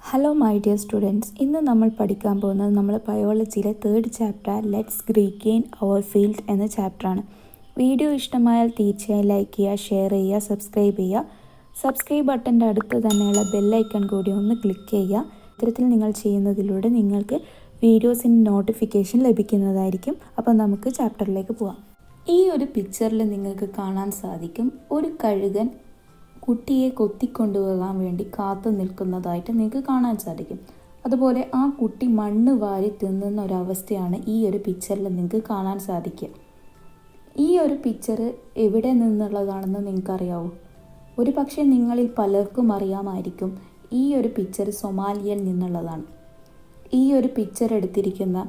Hello my dear students, ഇന്ന് നമ്മൾ പഠിക്കാൻ പോകുന്നത് നമ്മൾ ബയോളജിയിലെ 3rd chapter let's regain our field എന്ന ചാപ്റ്ററാണ്. വീഡിയോ ഇഷ്ടമായാൽ തീർച്ചയായും ലൈക്ക് ചെയ്യുക, ഷെയർ ചെയ്യുക, സബ്സ്ക്രൈബ് ചെയ്യുക. സബ്സ്ക്രൈബ് ബട്ടൻ്റെ അടുത്ത് തന്നെയുള്ള ബെല്ലൈക്കൺ കൂടി ഒന്ന് ക്ലിക്ക് ചെയ്യുക. ഇത്തരത്തിൽ നിങ്ങൾ ചെയ്യുന്നതിലൂടെ നിങ്ങൾക്ക് വീഡിയോസിൻ്റെ നോട്ടിഫിക്കേഷൻ ലഭിക്കുന്നതായിരിക്കും. അപ്പോൾ നമുക്ക് ചാപ്റ്ററിലേക്ക് പോവാം. ഈ ഒരു പിക്ചറിൽ നിങ്ങൾക്ക് കാണാൻ സാധിക്കും ഒരു കഴുകൻ കുട്ടിയെ കൊത്തിക്കൊണ്ടുപോകാൻ വേണ്ടി കാത്തു നിൽക്കുന്നതായിട്ട് നിങ്ങൾക്ക് കാണാൻ സാധിക്കും. അതുപോലെ ആ കുട്ടി മണ്ണ് വാരി തിന്നുന്ന ഒരവസ്ഥയാണ് ഈ ഒരു പിക്ചറിൽ നിങ്ങൾക്ക് കാണാൻ സാധിക്കുക. ഈ ഒരു പിക്ചർ എവിടെ നിന്നുള്ളതാണെന്ന് നിങ്ങൾക്കറിയാവോ? ഒരു പക്ഷേ നിങ്ങളിൽ പലർക്കും അറിയാമായിരിക്കും. ഈ ഒരു പിക്ചർ സൊമാലിയയിൽ നിന്നുള്ളതാണ്. ഈ ഒരു പിക്ചർ എടുത്തിരിക്കുന്ന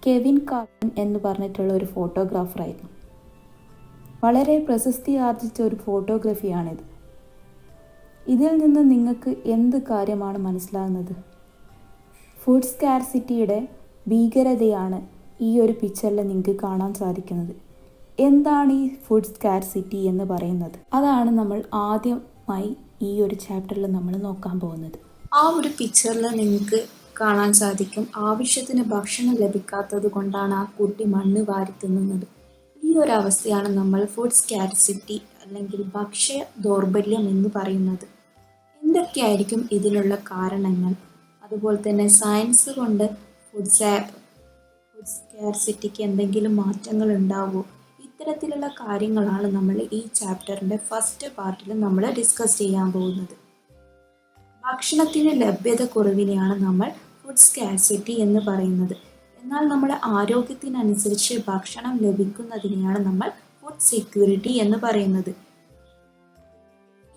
കെവിൻ കാർട്ടൺ എന്ന് പറഞ്ഞിട്ടുള്ള ഒരു ഫോട്ടോഗ്രാഫറായിരുന്നു. വളരെ പ്രശസ്തി ആർജിച്ച ഒരു ഫോട്ടോഗ്രാഫിയാണിത്. ഇതിൽ നിന്ന് നിങ്ങൾക്ക് എന്ത് കാര്യമാണ് മനസ്സിലാകുന്നത്? ഫുഡ് സ്കാർസിറ്റിയുടെ ഭീകരതയാണ് ഈ ഒരു പിക്ചറിൽ നിങ്ങൾക്ക് കാണാൻ സാധിക്കുന്നത്. എന്താണ് ഈ ഫുഡ് സ്കാർസിറ്റി എന്ന് പറയുന്നത്? അതാണ് നമ്മൾ ആദ്യമായി ഈ ഒരു ചാപ്റ്ററിൽ നമ്മൾ നോക്കാൻ പോകുന്നത്. ആ ഒരു പിക്ചറിൽ നിങ്ങൾക്ക് കാണാൻ സാധിക്കും ആവശ്യത്തിന് ഭക്ഷണം ലഭിക്കാത്തത് കൊണ്ടാണ് ആ കുട്ടി മണ്ണ് വാരി തിന്നുന്നത്. ഈ ഒരു അവസ്ഥയാണ് നമ്മൾ ഫുഡ് സ്കാർസിറ്റി അല്ലെങ്കിൽ ഭക്ഷ്യ ദൗർബല്യം എന്ന് പറയുന്നത്. എന്തൊക്കെയായിരിക്കും ഇതിനുള്ള കാരണങ്ങൾ? അതുപോലെ തന്നെ സയൻസ് കൊണ്ട് ഫുഡ് സ്കാർസിറ്റിക്ക് എന്തെങ്കിലും മാറ്റങ്ങൾ ഉണ്ടാവുമോ? ഇത്തരത്തിലുള്ള കാര്യങ്ങളാണ് നമ്മൾ ഈ ചാപ്റ്ററിൻ്റെ ഫസ്റ്റ് പാർട്ടിൽ നമ്മൾ ഡിസ്കസ് ചെയ്യാൻ പോകുന്നത്. ഭക്ഷണത്തിന് ലഭ്യത കുറവിനെയാണ് നമ്മൾ ഫുഡ് സ്കാർസിറ്റി എന്ന് പറയുന്നത്. എന്നാൽ നമ്മുടെ ആരോഗ്യത്തിനനുസരിച്ച് ഭക്ഷണം ലഭിക്കുന്നതിനെയാണ് നമ്മൾ ഫുഡ് സെക്യൂരിറ്റി എന്ന് പറയുന്നത്.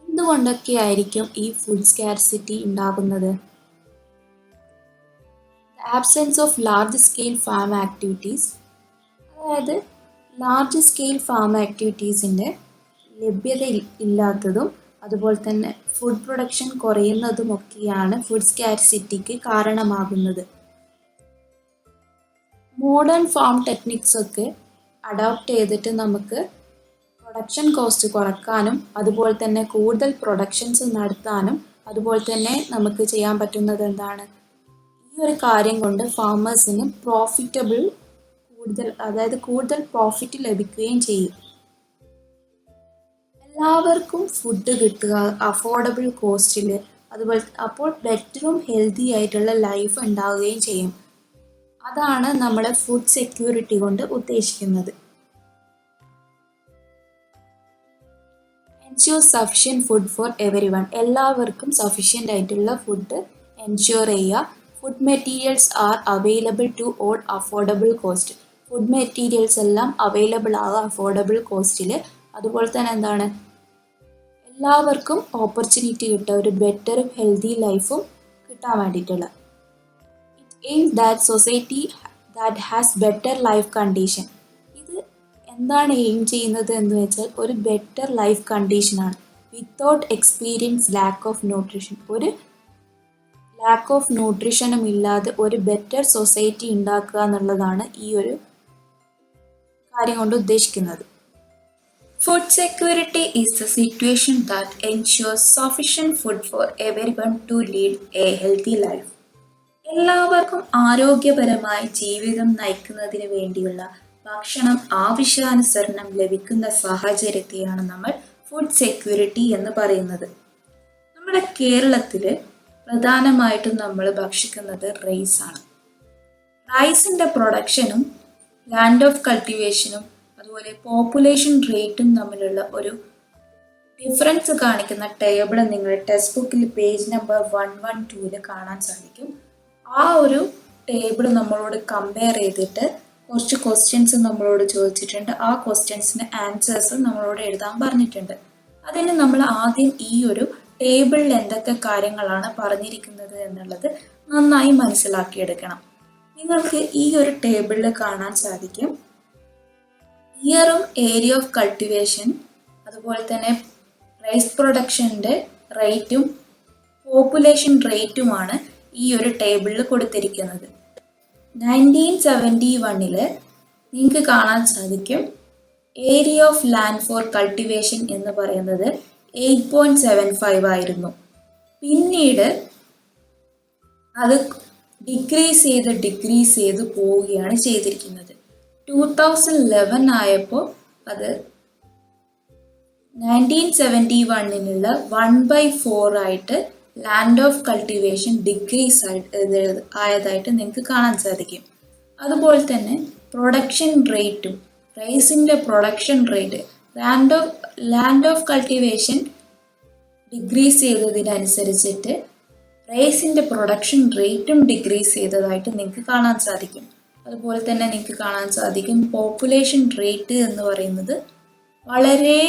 എന്തുകൊണ്ടൊക്കെയായിരിക്കും ഈ ഫുഡ് സ്കാർസിറ്റി ഉണ്ടാകുന്നത്? Absence of large scale farm activities, അതായത് ലാർജ് സ്കെയിൽ ഫാം ആക്ടിവിറ്റീസിൻ്റെ ലഭ്യത ഇല്ലാത്തതും അതുപോലെ തന്നെ ഫുഡ് പ്രൊഡക്ഷൻ കുറയുന്നതുമൊക്കെയാണ് ഫുഡ് സ്കാർസിറ്റിക്ക് കാരണമാകുന്നത്. മോഡേൺ ഫാം ടെക്നിക്സ് ഒക്കെ അഡോപ്റ്റ് ചെയ്തിട്ട് നമുക്ക് പ്രൊഡക്ഷൻ കോസ്റ്റ് കുറക്കാനും അതുപോലെ തന്നെ കൂടുതൽ പ്രൊഡക്ഷൻസ് നടത്താനും അതുപോലെ തന്നെ നമുക്ക് ചെയ്യാൻ പറ്റുന്നത് എന്താണ്? ഈ ഒരു കാര്യം കൊണ്ട് ഫാമേഴ്സിന് കൂടുതൽ പ്രോഫിറ്റ് ലഭിക്കുകയും ചെയ്യും. എല്ലാവർക്കും ഫുഡ് കിട്ടുക അഫോർഡബിൾ കോസ്റ്റിൽ, അതുപോലെ അപ്പോൾ ബെറ്ററും ഹെൽത്തി ആയിട്ടുള്ള ലൈഫ് ഉണ്ടാവുകയും ചെയ്യും. അതാണ് നമ്മൾ ഫുഡ് സെക്യൂരിറ്റി കൊണ്ട് ഉദ്ദേശിക്കുന്നത്. Ensure sufficient food for everyone, എല്ലാവർക്കും സഫിഷ്യൻ്റ് ആയിട്ടുള്ള ഫുഡ് എൻഷ്യൂർ ചെയ്യുക. Food materials are available to all affordable cost, food materials എല്ലാം അവൈലബിൾ ആകുക അഫോർഡബിൾ കോസ്റ്റിൽ. അതുപോലെ തന്നെ എന്താണ്, എല്ലാവർക്കും ഓപ്പർച്യൂണിറ്റി കിട്ടുക, ഒരു ബെറ്ററും ഹെൽത്തി ലൈഫും കിട്ടാൻ വേണ്ടിയിട്ടുള്ള. aims that society that has better life condition. ഇത് എന്താണ് എയിം ചെയ്യുന്നത് എന്ന് വെച്ചാൽ ഒരു ബെറ്റർ ലൈഫ് കണ്ടീഷനാണ്. Without experience lack of nutrition, ഒരു ലാക്ക് ഓഫ് ന്യൂട്രീഷനും ഇല്ലാതെ ഒരു ബെറ്റർ സൊസൈറ്റി ഉണ്ടാക്കുക എന്നുള്ളതാണ് ഈ ഒരു കാര്യം കൊണ്ട് ഉദ്ദേശിക്കുന്നത്. Food security is the situation that ensures sufficient food for everyone to lead a healthy life. എല്ലാവർക്കും ആരോഗ്യപരമായി ജീവിതം നയിക്കുന്നതിന് വേണ്ടിയുള്ള ഭക്ഷണം ആവശ്യാനുസരണം ലഭിക്കുന്ന സാഹചര്യത്തെയാണ് നമ്മൾ ഫുഡ് സെക്യൂരിറ്റി എന്ന് പറയുന്നത്. നമ്മുടെ കേരളത്തിൽ പ്രധാനമായിട്ടും നമ്മൾ ഭക്ഷിക്കുന്നത് റൈസാണ്. റൈസിൻ്റെ പ്രൊഡക്ഷനും ലാൻഡ് ഓഫ് കൾട്ടിവേഷനും അതുപോലെ പോപ്പുലേഷൻ റേറ്റും തമ്മിലുള്ള ഒരു ഡിഫറൻസ് കാണിക്കുന്ന ടേബിൾ നിങ്ങൾ ടെക്സ്റ്റ് ബുക്കിൽ പേജ് നമ്പർ 112 കാണാൻ സാധിക്കും. ആ ഒരു ടേബിൾ നമ്മളോട് കമ്പയർ ചെയ്തിട്ട് കുറച്ച് ക്വസ്റ്റ്യൻസ് നമ്മളോട് ചോദിച്ചിട്ടുണ്ട്. ആ ക്വസ്റ്റ്യൻസിന് ആൻസേഴ്സ് നമ്മളോട് എഴുതാൻ പറഞ്ഞിട്ടുണ്ട്. അതിന് നമ്മൾ ആദ്യം ഈ ഒരു ടേബിളിൽ എന്തൊക്കെ കാര്യങ്ങളാണ് പറഞ്ഞിരിക്കുന്നത് എന്നുള്ളത് നന്നായി മനസ്സിലാക്കിയെടുക്കണം. നിങ്ങൾക്ക് ഈ ഒരു ടേബിളിൽ കാണാൻ സാധിക്കും ഇയറും ഏരിയ ഓഫ് കൾട്ടിവേഷൻ അതുപോലെ തന്നെ റൈസ് പ്രൊഡക്ഷൻ്റെ റേറ്റും പോപ്പുലേഷൻ റേറ്റുമാണ് ഈ ഒരു ടേബിളിൽ കൊടുത്തിരിക്കുന്നത്. 1971 നിങ്ങൾക്ക് കാണാൻ സാധിക്കും area of land four cultivation എന്ന് പറയുന്നത് 8.75 ആയിരുന്നു. പിന്നീട് അത് ഡിക്രീസ് ചെയ്ത് പോവുകയാണ് ചെയ്തിരിക്കുന്നത്. 2011 ആയപ്പോൾ അത് 1971 1/4 ആയിട്ട് ലാൻഡ് ഓഫ് കൾട്ടിവേഷൻ ഡിക്രീസ് ആയതായിട്ട് നിങ്ങൾക്ക് കാണാൻ സാധിക്കും. അതുപോലെ തന്നെ പ്രൊഡക്ഷൻ റേറ്റും റൈസിൻ്റെ production rate land of cultivation decrease ചെയ്തതിനനുസരിച്ചിട്ട് റൈസിൻ്റെ പ്രൊഡക്ഷൻ റേറ്റും ഡിക്രീസ് ചെയ്തതായിട്ട് നിങ്ങൾക്ക് കാണാൻ സാധിക്കും. അതുപോലെ തന്നെ നിങ്ങൾക്ക് കാണാൻ സാധിക്കും പോപ്പുലേഷൻ റേറ്റ് എന്ന് പറയുന്നത് വളരെ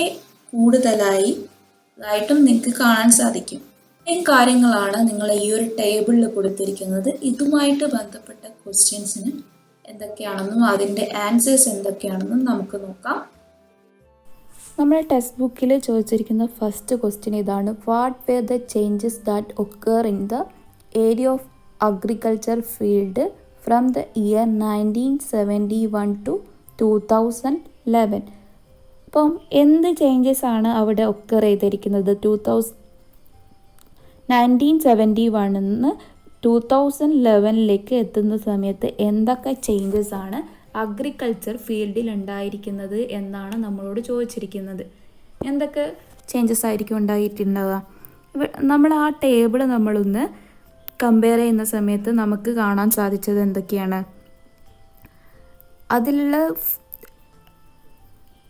കൂടുതലായിട്ടും നിങ്ങൾക്ക് കാണാൻ സാധിക്കും. ഇത്രയും കാര്യങ്ങളാണ് നിങ്ങൾ ഈ ഒരു ടേബിളിൽ കൊടുത്തിരിക്കുന്നത്. ഇതുമായിട്ട് ബന്ധപ്പെട്ട ക്വസ്റ്റ്യൻസിന് എന്തൊക്കെയാണെന്നും അതിൻ്റെ ആൻസേഴ്സ് എന്തൊക്കെയാണെന്നും നമുക്ക് നോക്കാം. നമ്മുടെ ടെക്സ്റ്റ് ബുക്കിൽ ചോദിച്ചിരിക്കുന്ന ഫസ്റ്റ് ക്വസ്റ്റ്യൻ ഇതാണ്. What were the changes that occur in the area of agriculture field from the year 1971 to 2011? അപ്പം എന്ത് ചേഞ്ചസ് ആണ് അവിടെ ഒക്കർ ചെയ്തിരിക്കുന്നത്? 1971 2011 എത്തുന്ന സമയത്ത് എന്തൊക്കെ ചേഞ്ചസ് ആണ് അഗ്രികൾച്ചർ ഫീൽഡിൽ ഉണ്ടായിരിക്കുന്നത് എന്നാണ് നമ്മളോട് ചോദിച്ചിരിക്കുന്നത്. എന്തൊക്കെ ചേഞ്ചസ് ആയിരിക്കും ഉണ്ടായിട്ടുണ്ടാവുക? നമ്മൾ ആ ടേബിൾ നമ്മളൊന്ന് കമ്പയർ ചെയ്യുന്ന സമയത്ത് നമുക്ക് കാണാൻ സാധിച്ചത് എന്തൊക്കെയാണ്? അതിലുള്ള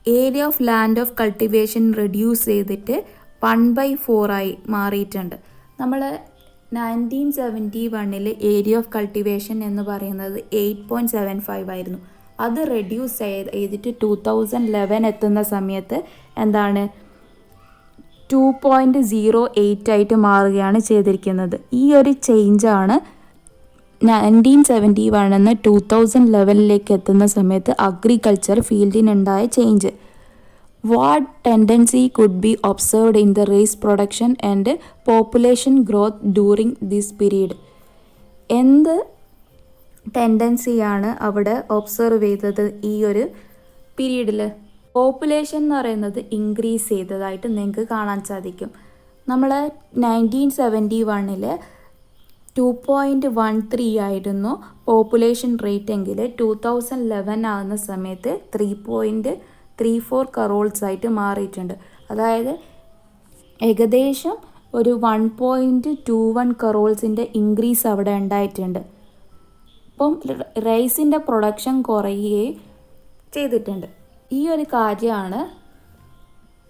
area of land of cultivation reduce ചെയ്തിട്ട് 1/4 ആയി മാറിയിട്ടുണ്ട്. നമ്മൾ 1971 ഏരിയ ഓഫ് കൾട്ടിവേഷൻ എന്ന് പറയുന്നത് 8.75 ആയിരുന്നു. അത് റെഡ്യൂസ് ചെയ്തിട്ട് 2011 എത്തുന്ന സമയത്ത് എന്താണ് 2.08 ആയിട്ട് മാറുകയാണ് ചെയ്തിരിക്കുന്നത്. ഈ ഒരു ചേഞ്ചാണ് 1971 2011 എത്തുന്ന സമയത്ത് അഗ്രികൾച്ചർ ഫീൽഡിനുണ്ടായ change. What tendency could be observed in the rice production and population growth during this period? എന്ത് ടെൻഡൻസിയാണ് അവിടെ ഒബ്സർവ് ചെയ്തത് ഈ ഒരു പീരീഡിൽ? പോപ്പുലേഷൻ എന്ന് പറയുന്നത് ഇൻക്രീസ് ചെയ്തതായിട്ട് നിങ്ങൾക്ക് കാണാൻ സാധിക്കും. നമ്മൾ 1971 2.13 ആയിരുന്നു പോപ്പുലേഷൻ റേറ്റ് എങ്കിൽ 2011 ആകുന്ന സമയത്ത് 3.34 crores ആയിട്ട് മാറിയിട്ടുണ്ട്. അതായത് ഏകദേശം ഒരു 1.21 crores ഇൻക്രീസ് അവിടെ ഉണ്ടായിട്ടുണ്ട്. അപ്പം റൈസിൻ്റെ പ്രൊഡക്ഷൻ കുറയുകയും ചെയ്തിട്ടുണ്ട്. ഈ ഒരു കാര്യമാണ്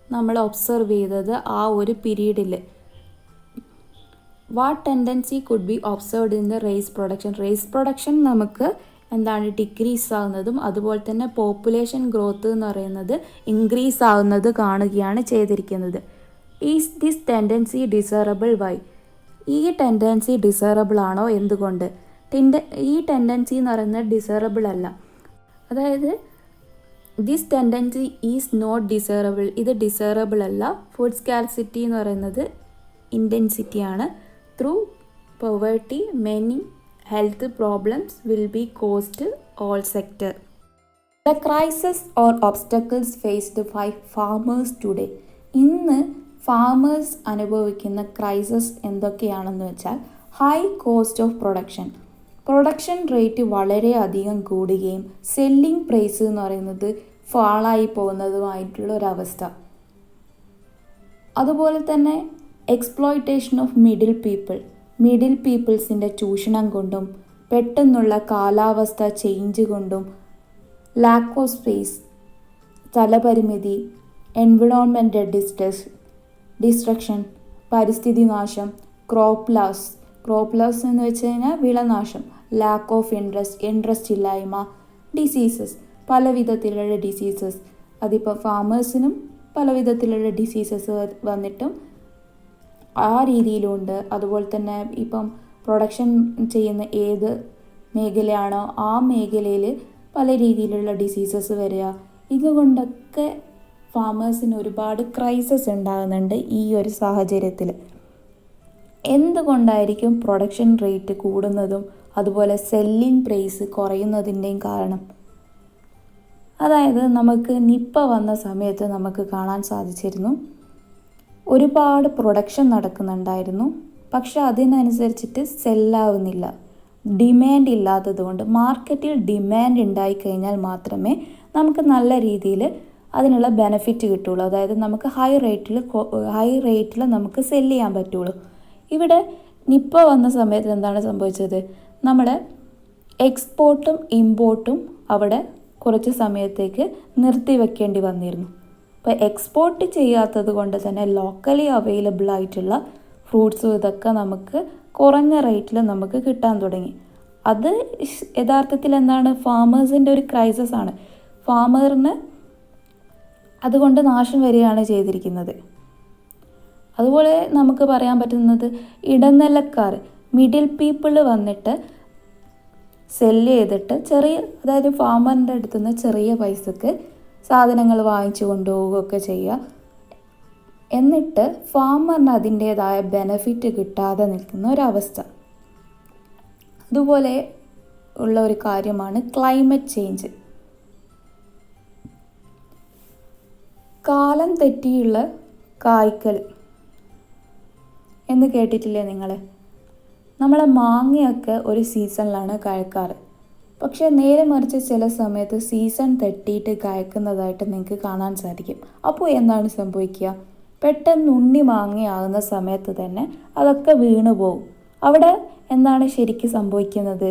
നമ്മൾ ഒബ്സർവ് ചെയ്തത് ആ ഒരു പീരീഡിൽ. What tendency could be observed in the rice production? Rice production നമുക്ക് എന്താണ് ഡിക്രീസ് ആകുന്നതും അതുപോലെ തന്നെ പോപ്പുലേഷൻ ഗ്രോത്ത് എന്ന് പറയുന്നത് ഇൻക്രീസ് ആകുന്നത് കാണുകയാണ് ചെയ്തിരിക്കുന്നത്. Is this tendency desirable? Why? ഈ ടെൻഡൻസി ഡിസൈറബിൾ ആണോ? എന്തുകൊണ്ട്? ഈ ടെൻഡൻസി എന്ന് പറയുന്നത് ഡിസൈറബിൾ അല്ല. അതായത് this tendency is not desirable. ഇത് ഡിസൈറബിൾ അല്ല. ഫുഡ് സ്കാർസിറ്റി എന്ന് പറയുന്നത് ഇൻറ്റൻസിറ്റിയാണ്. Through poverty many health problems will be caused all sector. The crisis or obstacles faced by farmers today. ഇന്ന് ഫാമേഴ്സ് അനുഭവിക്കുന്ന ക്രൈസിസ് എന്തൊക്കെയാണെന്ന് വെച്ചാൽ high cost of production rate വളരെയധികം കൂടുകയും സെല്ലിംഗ് പ്രൈസ് എന്ന് പറയുന്നത് ഫാളായി പോകുന്നതുമായിട്ടുള്ള ഒരവസ്ഥ. അതുപോലെ തന്നെ എക്സ്പ്ലോയിറ്റേഷൻ ഓഫ് മിഡിൽ പീപ്പിൾസിൻ്റെ ചൂഷണം കൊണ്ടും പെട്ടെന്നുള്ള കാലാവസ്ഥ ചേഞ്ച് കൊണ്ടും ലാക്ക് ഓഫ് സ്പേസ്, സ്ഥലപരിമിതി, എൻവിറോൺമെൻ്റൽ ഡിസ്ട്രക്ഷൻ, പരിസ്ഥിതി നാശം, ക്രോപ്പ് ലോസ് എന്ന് വെച്ച് കഴിഞ്ഞാൽ വിളനാശം, ലാക്ക് ഓഫ് ഇൻട്രസ്റ്റ് ഇല്ലായ്മ, ഡിസീസസ്, പല വിധത്തിലുള്ള ഡിസീസസ്. അതിപ്പോൾ ഫാമേഴ്സിനും പല വിധത്തിലുള്ള ഡിസീസസ് വന്നിട്ടും ആ രീതിയിലുണ്ട്. അതുപോലെ തന്നെ ഇപ്പം പ്രൊഡക്ഷൻ ചെയ്യുന്ന ഏത് മേഖലയാണോ ആ മേഖലയിൽ പല രീതിയിലുള്ള ഡിസീസസ് വരിക. ഇതുകൊണ്ടൊക്കെ ഫാമേഴ്സിന് ഒരുപാട് ക്രൈസിസ് ഉണ്ടാകുന്നുണ്ട് ഈ ഒരു സാഹചര്യത്തിൽ. എന്തുകൊണ്ടായിരിക്കും പ്രൊഡക്ഷൻ റേറ്റ് കൂടുന്നതും അതുപോലെ സെല്ലിംഗ് പ്രൈസ് കുറയുന്നതിൻ്റെയും കാരണം? അതായത് നമുക്ക് നിപ്പ വന്ന സമയത്ത് നമുക്ക് കാണാൻ സാധിച്ചിരുന്നു ഒരുപാട് പ്രൊഡക്ഷൻ നടക്കുന്നുണ്ടായിരുന്നു. പക്ഷെ അതിനനുസരിച്ചിട്ട് സെല്ലാവുന്നില്ല. ഡിമാൻഡ് ഇല്ലാത്തത് കൊണ്ട്, മാർക്കറ്റിൽ ഡിമാൻഡ് ഉണ്ടായിക്കഴിഞ്ഞാൽ മാത്രമേ നമുക്ക് നല്ല രീതിയിൽ അതിനുള്ള ബെനഫിറ്റ് കിട്ടുള്ളൂ. അതായത് നമുക്ക് ഹൈ റേറ്റിൽ നമുക്ക് സെല്ല് ചെയ്യാൻ പറ്റുള്ളൂ. ഇവിടെ നിപ്പ വന്ന സമയത്ത് എന്താണ് സംഭവിച്ചത്? നമ്മുടെ എക്സ്പോർട്ടും ഇമ്പോർട്ടും അവിടെ കുറച്ച് സമയത്തേക്ക് നിർത്തിവെക്കേണ്ടി വന്നിരുന്നു. അപ്പോൾ എക്സ്പോർട്ട് ചെയ്യാത്തത് കൊണ്ട് തന്നെ ലോക്കലി അവൈലബിൾ ആയിട്ടുള്ള ഫ്രൂട്ട്സും ഇതൊക്കെ നമുക്ക് കുറഞ്ഞ റേറ്റിൽ നമുക്ക് കിട്ടാൻ തുടങ്ങി. അത് യഥാർത്ഥത്തിൽ എന്താണ്? ഫാമേഴ്സിൻ്റെ ഒരു ക്രൈസിസ് ആണ്. ഫാമറിന് അതുകൊണ്ട് നാശം വരികയാണ് ചെയ്തിരിക്കുന്നത്. അതുപോലെ നമുക്ക് പറയാൻ പറ്റുന്നത് ഇടനിലക്കാർ, മിഡിൽ പീപ്പിൾ വന്നിട്ട് സെല്ല് ചെയ്തിട്ട് അതായത് ഫാമറിൻ്റെ അടുത്ത് നിന്ന് ചെറിയ പൈസക്ക് സാധനങ്ങൾ വാങ്ങിച്ചു കൊണ്ടുപോവുകയൊക്കെ ചെയ്യുക. എന്നിട്ട് ഫാമറിന് അതിൻ്റേതായ ബെനഫിറ്റ് കിട്ടാതെ നിൽക്കുന്ന ഒരവസ്ഥ. അതുപോലെ ഉള്ള ഒരു കാര്യമാണ് ക്ലൈമറ്റ് ചേഞ്ച്. കാലം തെറ്റിയുള്ള കായ്ക്കൽ എന്ന് കേട്ടിട്ടില്ലേ നിങ്ങൾ? നമ്മളെ മാങ്ങയൊക്കെ ഒരു സീസണിലാണ് കായ്ക്കാറ്. പക്ഷേ നേരെ മറിച്ച് ചില സമയത്ത് സീസൺ തെറ്റിയിട്ട് കായ്ക്കുന്നതായിട്ട് നിങ്ങൾക്ക് കാണാൻ സാധിക്കും. അപ്പോൾ എന്താണ് സംഭവിക്കുക? പെട്ടെന്ന് ഉണ്ണി മാങ്ങയാകുന്ന സമയത്ത് തന്നെ അതൊക്കെ വീണു പോകും. അവിടെ എന്താണ് ശരിക്കും സംഭവിക്കുന്നത്?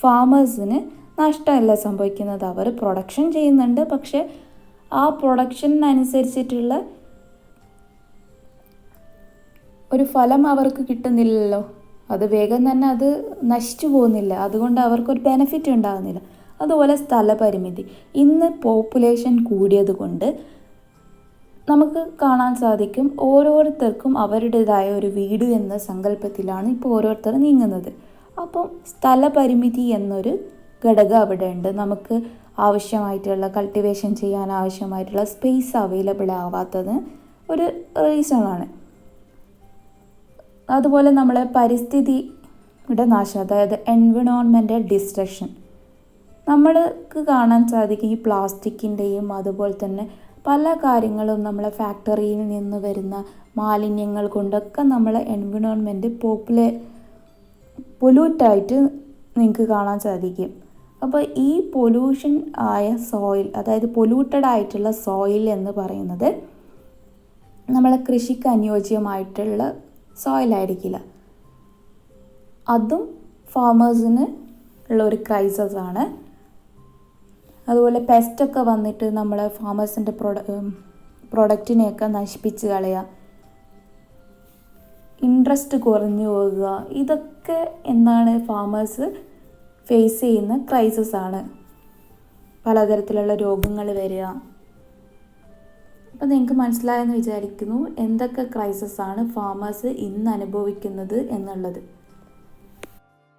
ഫാമേഴ്സിന് നഷ്ടമല്ല സംഭവിക്കുന്നത്. അവർ പ്രൊഡക്ഷൻ ചെയ്യുന്നുണ്ട്, പക്ഷെ ആ പ്രൊഡക്ഷനനുസരിച്ചിട്ടുള്ള ഒരു ഫലം അവർക്ക് കിട്ടുന്നില്ലല്ലോ. അത് വേഗം തന്നെ അത് നശിച്ചു പോകുന്നില്ല. അതുകൊണ്ട് അവർക്കൊരു ബെനഫിറ്റ് ഉണ്ടാകുന്നില്ല. അതുപോലെ സ്ഥലപരിമിതി. ഇന്ന് പോപ്പുലേഷൻ കൂടിയത് കൊണ്ട് നമുക്ക് കാണാൻ സാധിക്കും ഓരോരുത്തർക്കും അവരുടേതായ ഒരു വീട് എന്ന സങ്കല്പത്തിലാണ് ഇപ്പോൾ ഓരോരുത്തർ നീങ്ങുന്നത്. അപ്പം സ്ഥലപരിമിതി എന്നൊരു ഘടകം അവിടെ ഉണ്ട്. നമുക്ക് ആവശ്യമായിട്ടുള്ള കൾട്ടിവേഷൻ ചെയ്യാൻ ആവശ്യമായിട്ടുള്ള സ്പേസ് അവൈലബിൾ ആവാത്തത് ഒരു റീസണാണ്. അതുപോലെ നമ്മളെ പരിസ്ഥിതിയുടെ നാശം, അതായത് എൻവിറോൺമെൻ്റൽ ഡിസ്ട്രക്ഷൻ. നമ്മൾക്ക് കാണാൻ സാധിക്കും ഈ പ്ലാസ്റ്റിക്കിൻ്റെയും അതുപോലെ തന്നെ പല കാര്യങ്ങളും നമ്മളെ ഫാക്ടറിയിൽ നിന്ന് വരുന്ന മാലിന്യങ്ങൾ കൊണ്ടൊക്കെ നമ്മളെ എൻവിറോൺമെൻറ്റ് പൊല്യൂട്ടായിട്ട് നിങ്ങൾക്ക് കാണാൻ സാധിക്കും. അപ്പോൾ ഈ പൊല്യൂഷൻ ആയ സോയിൽ, അതായത് പൊല്യൂട്ടഡ് ആയിട്ടുള്ള സോയിൽ എന്ന് പറയുന്നത് നമ്മളെ കൃഷിക്ക് അനുയോജ്യമായിട്ടുള്ള സോയിലായിരിക്കില്ല. അതും ഫാമേഴ്സിന് ഉള്ള ഒരു ക്രൈസിസ് ആണ്. അതുപോലെ പെസ്റ്റൊക്കെ വന്നിട്ട് നമ്മളെ ഫാമേഴ്സിൻ്റെ പ്രൊഡക്റ്റിനെയൊക്കെ നശിപ്പിച്ച് കളയുക, ഇൻട്രസ്റ്റ് കുറഞ്ഞു പോകുക. ഇതൊക്കെ എന്താണ് ഫാമേഴ്സ് ഫേസ് ചെയ്യുന്ന ക്രൈസിസ് ആണ്. പലതരത്തിലുള്ള രോഗങ്ങൾ വരിക. അപ്പോൾ നിങ്ങൾക്ക് മനസ്സിലായെന്ന് വിചാരിക്കുന്നു എന്തൊക്കെ ക്രൈസിസ് ആണ് ഫാമേഴ്സ് ഇന്ന് അനുഭവിക്കുന്നത് എന്നുള്ളത്.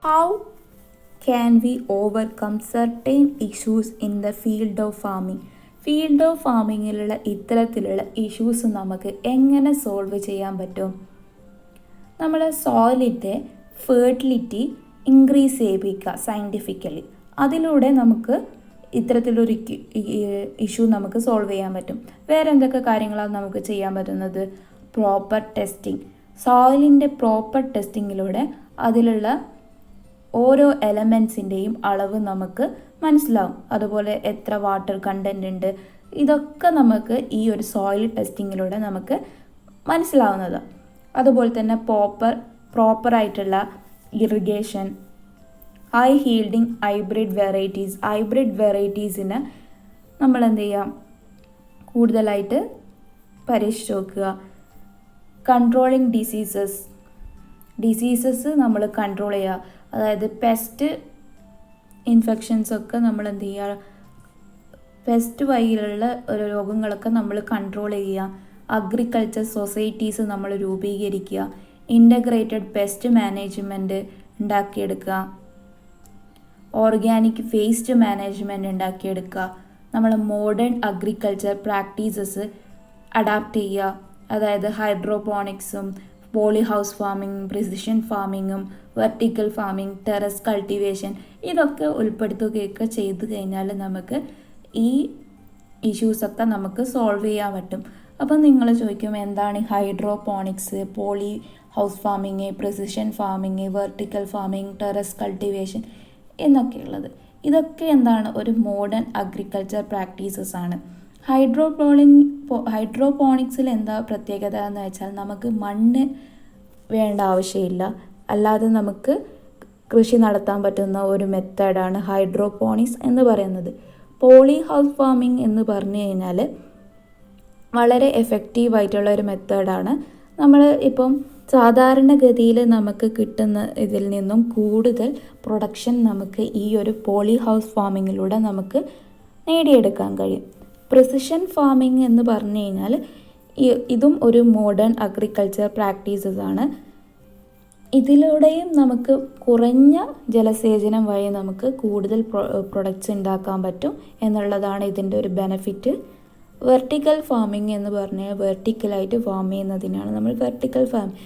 How can we overcome certain issues in the field of farming? Field of ഫാമിങ്ങിലുള്ള ഇത്തരത്തിലുള്ള ഇഷ്യൂസ് നമുക്ക് എങ്ങനെ സോൾവ് ചെയ്യാൻ പറ്റും? നമ്മളെ സോയിലിൻ്റെ ഫെർട്ടിലിറ്റി ഇൻക്രീസ് ചെയ്യിപ്പിക്കുക സയൻറ്റിഫിക്കലി. അതിലൂടെ നമുക്ക് ഇത്തരത്തിലൊരു ഇഷ്യൂ നമുക്ക് സോൾവ് ചെയ്യാൻ പറ്റും. വേറെ എന്തൊക്കെ കാര്യങ്ങളാണ് നമുക്ക് ചെയ്യാൻ പറ്റുന്നത്? Proper testing. സോയിലിൻ്റെ പ്രോപ്പർ ടെസ്റ്റിങ്ങിലൂടെ അതിലുള്ള ഓരോ എലമെൻസിൻ്റെയും അളവ് നമുക്ക് മനസ്സിലാവും. അതുപോലെ എത്ര വാട്ടർ കണ്ടൻറ് ഉണ്ട്, ഇതൊക്കെ നമുക്ക് ഈ ഒരു സോയിൽ ടെസ്റ്റിങ്ങിലൂടെ നമുക്ക് മനസ്സിലാവുന്നതാണ്. അതുപോലെ തന്നെ പ്രോപ്പറായിട്ടുള്ള ഇറിഗേഷൻ, ഹൈ ഹീൽഡിങ് ഹൈബ്രിഡ് വെറൈറ്റീസിന് നമ്മൾ എന്ത് ചെയ്യാം? കൂടുതലായിട്ട് പരീക്ഷിച്ച് നോക്കുക. കൺട്രോളിങ് ഡിസീസസ് നമ്മൾ കൺട്രോൾ ചെയ്യുക. അതായത് പെസ്റ്റ് ഇൻഫെക്ഷൻസൊക്കെ നമ്മൾ എന്ത് ചെയ്യുക? പെസ്റ്റ് വഴിയിലുള്ള ഒരു രോഗങ്ങളൊക്കെ നമ്മൾ കൺട്രോൾ ചെയ്യുക. അഗ്രികൾച്ചർ സൊസൈറ്റീസ് നമ്മൾ രൂപീകരിക്കുക. ഇൻ്റഗ്രേറ്റഡ് പെസ്റ്റ് മാനേജ്മെൻറ്റ് ഉണ്ടാക്കിയെടുക്കുക. ഓർഗാനിക് വേസ്റ്റ് മാനേജ്മെൻറ്റ് ഉണ്ടാക്കിയെടുക്കുക. നമ്മൾ മോഡേൺ അഗ്രികൾച്ചർ പ്രാക്ടീസസ് അഡാപ്റ്റ് ചെയ്യുക. അതായത് ഹൈഡ്രോപോണിക്സും പോളി ഹൗസ് ഫാമിംഗ്, പ്രിസിഷൻ ഫാമിങ്ങും വെർട്ടിക്കൽ ഫാമിംഗ്, ടെറസ് കൾട്ടിവേഷൻ, ഇതൊക്കെ ഉൾപ്പെടുത്തുകയൊക്കെ ചെയ്തു കഴിഞ്ഞാൽ നമുക്ക് ഈ ഇഷ്യൂസൊക്കെ നമുക്ക് സോൾവ് ചെയ്യാൻ പറ്റും. അപ്പം നിങ്ങൾ ചോദിക്കും എന്താണ് hydroponics, poly house farming, precision farming, vertical farming, terrace cultivation എന്നൊക്കെയുള്ളത്. ഇതൊക്കെ എന്താണ് ഒരു മോഡേൺ അഗ്രികൾച്ചർ പ്രാക്ടീസസ് ആണ്. ഹൈഡ്രോപോണിക്സിൽ എന്താ പ്രത്യേകത എന്ന് വെച്ചാൽ നമുക്ക് മണ്ണ് വേണ്ട ആവശ്യമില്ല, അല്ലാതെ നമുക്ക് കൃഷി നടത്താൻ പറ്റുന്ന ഒരു മെത്തേഡാണ് ഹൈഡ്രോപോണിക്സ് എന്ന് പറയുന്നത്. പോളി ഹൗസ് ഫാമിംഗ് എന്ന് പറഞ്ഞു കഴിഞ്ഞാൽ വളരെ എഫക്റ്റീവായിട്ടുള്ള ഒരു മെത്തേഡാണ്. നമ്മൾ ഇപ്പം സാധാരണഗതിയിൽ നമുക്ക് കിട്ടുന്ന ഇതിൽ നിന്നും കൂടുതൽ പ്രൊഡക്ഷൻ നമുക്ക് ഈ ഒരു പോളി ഹൗസ് ഫാമിങ്ങിലൂടെ നമുക്ക് നേടിയെടുക്കാൻ കഴിയും. പ്രിസിഷൻ ഫാമിംഗ് എന്ന് പറഞ്ഞു കഴിഞ്ഞാൽ ഇതും ഒരു മോഡേൺ അഗ്രികൾച്ചർ പ്രാക്ടീസസ് ആണ്. ഇതിലൂടെയും നമുക്ക് കുറഞ്ഞ ജലസേചനം വഴി നമുക്ക് കൂടുതൽ പ്രൊഡക്ട്സ് ഉണ്ടാക്കാൻ പറ്റും എന്നുള്ളതാണ് ഇതിൻ്റെ ഒരു ബെനഫിറ്റ്. വെർട്ടിക്കൽ ഫാമിംഗ് എന്ന് പറഞ്ഞാൽ വെർട്ടിക്കലായിട്ട് ഫാം ചെയ്യുന്നതിനാണ് നമ്മൾ വെർട്ടിക്കൽ ഫാമിംഗ്.